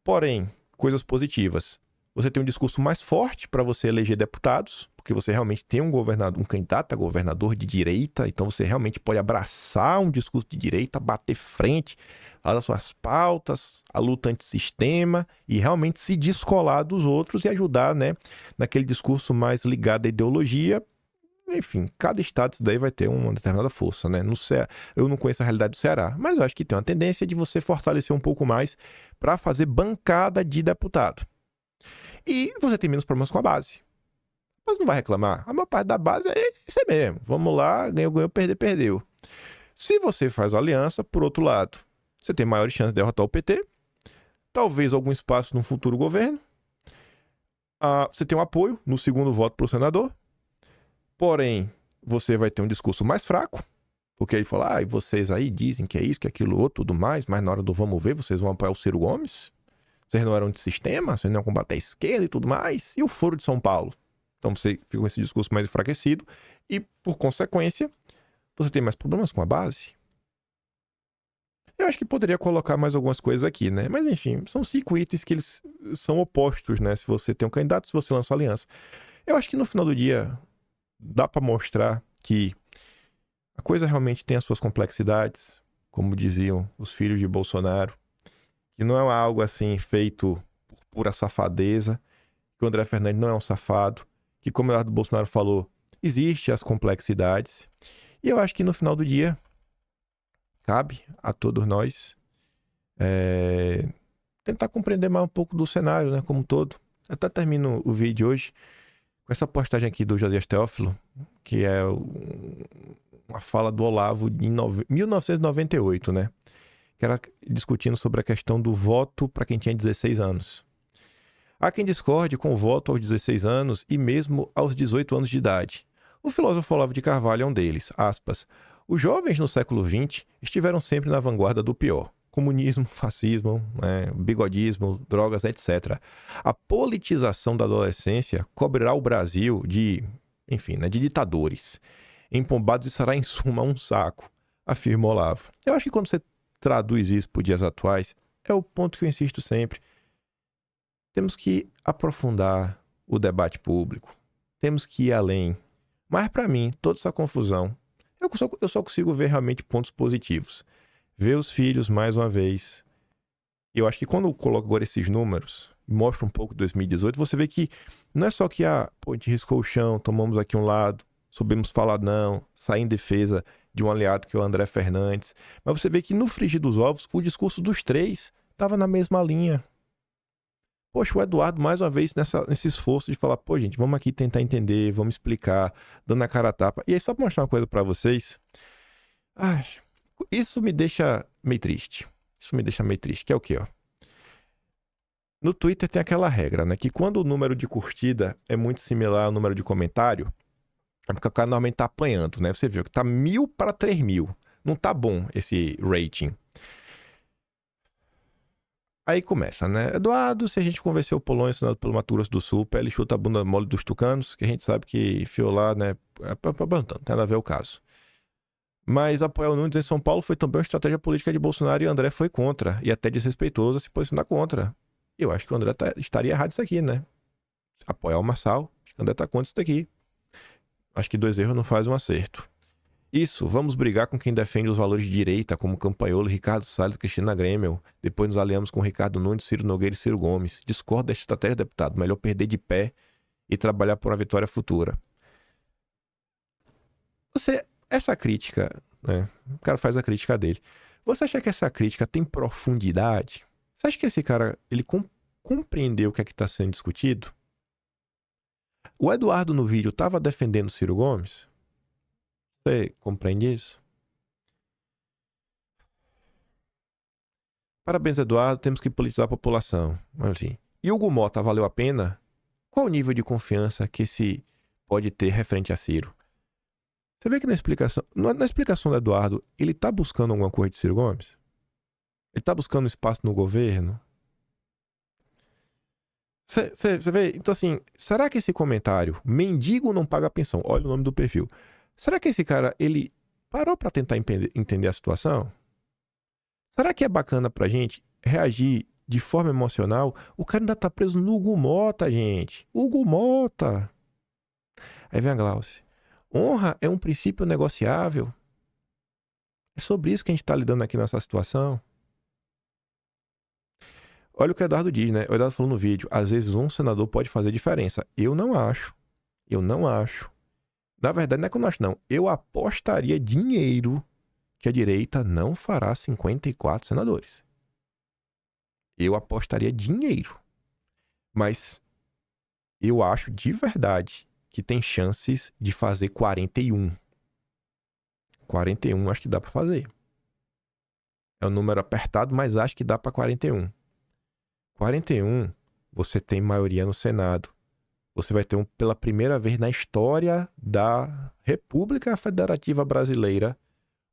Porém, coisas positivas. Você tem um discurso mais forte para você eleger deputados, porque você realmente tem um candidato a governador de direita, então você realmente pode abraçar um discurso de direita, bater frente, falar das suas pautas, a luta antissistema e realmente se descolar dos outros e ajudar, né, naquele discurso mais ligado à ideologia. Enfim, cada estado isso daí vai ter uma determinada força, né? No Ceará, eu não conheço a realidade do Ceará, mas eu acho que tem uma tendência de você fortalecer um pouco mais para fazer bancada de deputado. E você tem menos problemas com a base. Mas não vai reclamar. A maior parte da base é isso mesmo. Vamos lá, ganhou, perdeu. Se você faz uma aliança, por outro lado, você tem maiores chances de derrotar o PT, talvez algum espaço no futuro governo. Você tem um apoio no segundo voto para o senador. Porém, você vai ter um discurso mais fraco, porque ele fala, vocês aí dizem que é isso, que é aquilo outro, tudo mais, mas na hora do vamos ver, vocês vão apoiar o Ciro Gomes? Vocês não eram de sistema? Vocês não iam combater a esquerda e tudo mais? E o Foro de São Paulo? Então você fica com esse discurso mais enfraquecido e, por consequência, você tem mais problemas com a base. Eu acho que poderia colocar mais algumas coisas aqui, né? Mas, enfim, são 5 itens que eles são opostos, né? Se você tem um candidato, se você lança uma aliança. Eu acho que no final do dia dá para mostrar que a coisa realmente tem as suas complexidades, como diziam os filhos de Bolsonaro, que não é algo assim feito por pura safadeza, que o André Fernandes não é um safado, que, como o Eduardo Bolsonaro falou, existem as complexidades. E eu acho que no final do dia cabe a todos nós tentar compreender mais um pouco do cenário, né, como um todo. Eu até termino o vídeo hoje com essa postagem aqui do Josias Teófilo, que é uma fala do Olavo de 1998, né? Que era discutindo sobre a questão do voto para quem tinha 16 anos. Há quem discorde com o voto aos 16 anos e mesmo aos 18 anos de idade. O filósofo Olavo de Carvalho é um deles, aspas. Os jovens no século XX estiveram sempre na vanguarda do pior. Comunismo, fascismo, bigodismo, drogas, etc. A politização da adolescência cobrirá o Brasil de ditadores. Empombados e será em suma um saco, afirma Olavo. Eu acho que quando você traduz isso para os dias atuais, é o ponto que eu insisto sempre. Temos que aprofundar o debate público. Temos que ir além. Mas, para mim, toda essa confusão, eu só consigo ver realmente pontos positivos. Ver os filhos, mais uma vez. Eu acho que quando eu coloco agora esses números, mostra um pouco de 2018, você vê que não é só que a gente riscou o chão, tomamos aqui um lado, soubemos falar não, sair em defesa de um aliado que é o André Fernandes. Mas você vê que no frigir dos ovos, o discurso dos três estava na mesma linha. Poxa, o Eduardo, mais uma vez, nesse esforço de falar, pô, gente, vamos aqui tentar entender, vamos explicar, dando a cara a tapa. E aí, só pra mostrar uma coisa pra vocês, isso me deixa meio triste. Que é o quê, ó? No Twitter tem aquela regra, né? Que quando o número de curtida é muito similar ao número de comentário, é porque o cara normalmente tá apanhando, né? Você viu que tá 1.000 para 3.000. Não tá bom esse rating. Aí começa, né? Eduardo, se a gente convenceu o Polônia, ensinado pelo Mato Grosso do Sul, ele chuta a bunda mole dos tucanos, que a gente sabe que enfiou lá, né? Não tem nada a ver o caso. Mas apoiar o Nunes em São Paulo foi também uma estratégia política de Bolsonaro e o André foi contra. E até desrespeitoso se posicionar contra. Eu acho que o André estaria errado isso aqui, né? Apoiar o Marçal, acho que o André tá contra isso daqui. Acho que 2 erros não fazem um acerto. Isso, vamos brigar com quem defende os valores de direita, como Campanholo, Ricardo Salles e Cristina Grêmio. Depois nos aliamos com Ricardo Nunes, Ciro Nogueira e Ciro Gomes. Discordo desta estratégia, deputado. Melhor perder de pé e trabalhar por uma vitória futura. Essa crítica, né? O cara faz a crítica dele. Você acha que essa crítica tem profundidade? Você acha que esse cara, ele compreendeu o que é que está sendo discutido? O Eduardo no vídeo estava defendendo Ciro Gomes? Você compreende isso? Parabéns, Eduardo. Temos que politizar a população. Assim. E Hugo Mota, valeu a pena? Qual o nível de confiança que esse pode ter referente a Ciro? Você vê que na explicação do Eduardo, ele tá buscando alguma coisa de Ciro Gomes? Ele tá buscando espaço no governo? Você vê? Então assim, será que esse comentário, mendigo não paga pensão, olha o nome do perfil. Será que esse cara, ele parou pra tentar entender a situação? Será que é bacana pra gente reagir de forma emocional? O cara ainda tá preso no Hugo Mota, gente. Hugo Mota. Aí vem a Glauce. Honra é um princípio negociável. É sobre isso que a gente tá lidando aqui nessa situação. Olha o que o Eduardo diz, né? O Eduardo falou no vídeo, às vezes um senador pode fazer diferença. Eu não acho. Na verdade, não é que eu não acho, não. Eu apostaria dinheiro que a direita não fará 54 senadores. Eu apostaria dinheiro. Mas eu acho de verdade que tem chances de fazer 41. 41 acho que dá pra fazer. É um número apertado, mas acho que dá pra 41. 41, você tem maioria no Senado. Você vai ter pela primeira vez na história da República Federativa Brasileira,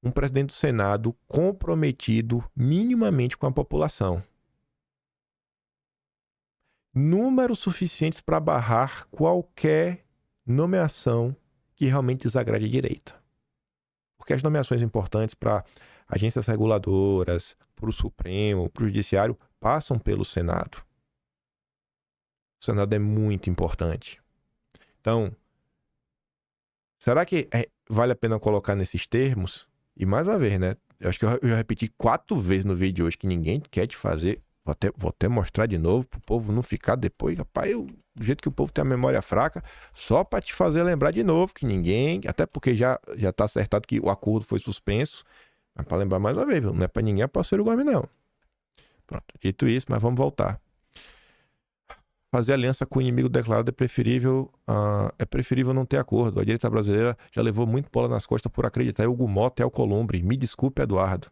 um presidente do Senado comprometido minimamente com a população. Números suficientes para barrar qualquer nomeação que realmente desagrade a direita. Porque as nomeações importantes para agências reguladoras, para o Supremo, para o Judiciário, passam pelo Senado. O Senado é muito importante. Então, será que vale a pena colocar nesses termos? E mais uma vez, né? Eu acho que eu já repeti 4 vezes no vídeo de hoje que ninguém quer te fazer. Vou até mostrar de novo pro povo não ficar depois. Rapaz, do jeito que o povo tem a memória fraca, só para te fazer lembrar de novo que ninguém... Até porque já tá acertado que o acordo foi suspenso. Mas para lembrar mais uma vez, viu? Não é para ninguém, é para o Ciro Gomes, não. Pronto, dito isso, mas vamos voltar. Fazer aliança com o inimigo declarado é preferível não ter acordo. A direita brasileira já levou muito bola nas costas por acreditar em Hugo Mota e Alcolumbre. Me desculpe, Eduardo.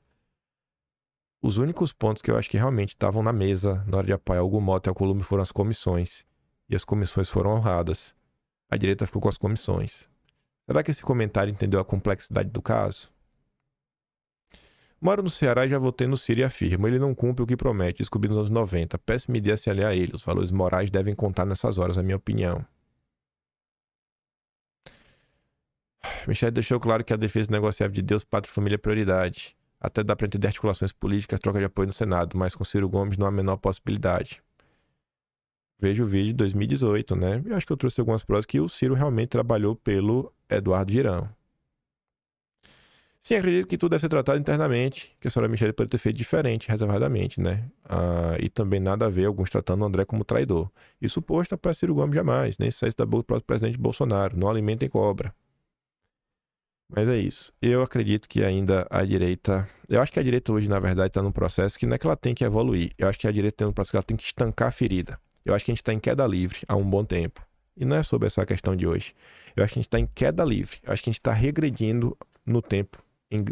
Os únicos pontos que eu acho que realmente estavam na mesa na hora de apoiar Hugo Mota e Alcolumbre foram as comissões. E as comissões foram honradas. A direita ficou com as comissões. Será que esse comentário entendeu a complexidade do caso? Moro no Ceará e já votei no Ciro e afirmo. Ele não cumpre o que promete, descobri nos anos 90. Péssima ideia se aliar a ele. Os valores morais devem contar nessas horas, na minha opinião. Michel deixou claro que a defesa negociável de Deus, pátria e família é prioridade. Até dá para entender articulações políticas, troca de apoio no Senado, mas com Ciro Gomes não há a menor possibilidade. Veja o vídeo de 2018, né? Eu acho que eu trouxe algumas provas que o Ciro realmente trabalhou pelo Eduardo Girão. Sim, acredito que tudo deve ser tratado internamente, que a senhora Michele pode ter feito diferente, reservadamente, né? E também nada a ver alguns tratando o André como traidor. Isso posto para Ciro Gomes jamais, nem sai da boca do próprio presidente Bolsonaro. Não alimentem cobra. Mas é isso. Eu acredito que ainda a direita... Eu acho que a direita hoje, na verdade, está num processo que não é que ela tem que evoluir. Eu acho que a direita tem um processo que ela tem que estancar a ferida. Eu acho que a gente está em queda livre há um bom tempo. E não é sobre essa questão de hoje. Eu acho que a gente está em queda livre. Eu acho que a gente está regredindo no tempo.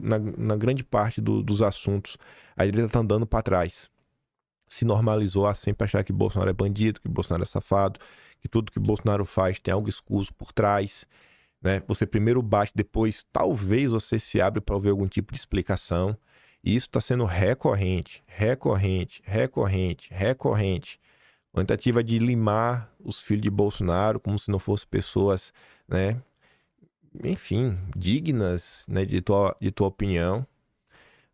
Na grande parte dos assuntos, a direita está andando para trás. Se normalizou a sempre achar que Bolsonaro é bandido, que Bolsonaro é safado, que tudo que Bolsonaro faz tem algo escuso por trás, né? Você primeiro bate, depois talvez você se abre para ouvir algum tipo de explicação. E isso está sendo recorrente. Uma tentativa de limar os filhos de Bolsonaro como se não fossem pessoas, né? Enfim, dignas, né, de tua opinião.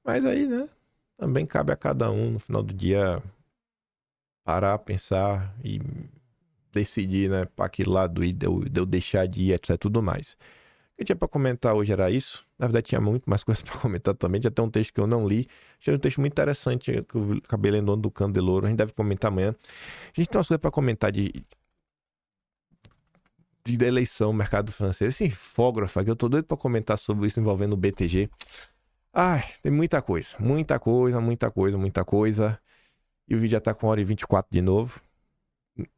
Mas aí, né, também cabe a cada um, no final do dia, parar, pensar e decidir, né, para que lado ir, de eu deixar de ir, etc, tudo mais. O que eu tinha para comentar hoje era isso. Na verdade, tinha muito mais coisas para comentar também. Tinha até um texto que eu não li. Tinha um texto muito interessante que eu acabei lendo do Candeloro. A gente deve comentar amanhã. A gente tem umas coisas para comentar da eleição, mercado francês, esse infógrafo aqui, eu tô doido pra comentar sobre isso envolvendo o BTG. Ai, tem muita coisa. E o vídeo já tá com 1h24 de novo.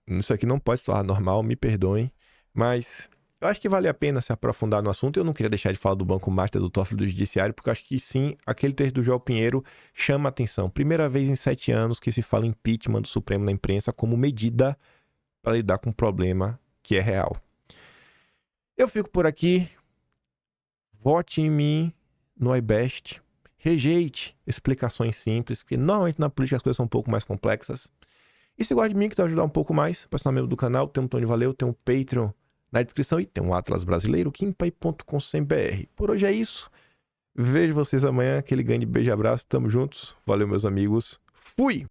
Isso aqui não pode soar normal, me perdoem, mas eu acho que vale a pena se aprofundar no assunto. Eu não queria deixar de falar do Banco Master, do Toffoli, do Judiciário, porque eu acho que sim, aquele texto do João Pinheiro chama a atenção. Primeira vez em 7 anos que se fala impeachment do Supremo na imprensa como medida para lidar com um problema que é real. Eu fico por aqui. Vote em mim no iBest. Rejeite explicações simples, porque normalmente na política as coisas são um pouco mais complexas. E se gosta de mim, quiser ajudar um pouco mais, para ser membro do canal, tem um Tony Valeu, tem um Patreon na descrição e tem um Atlas Brasileiro, kimpai.com.br. Por hoje é isso. Vejo vocês amanhã. Aquele grande beijo e abraço. Tamo juntos. Valeu, meus amigos. Fui!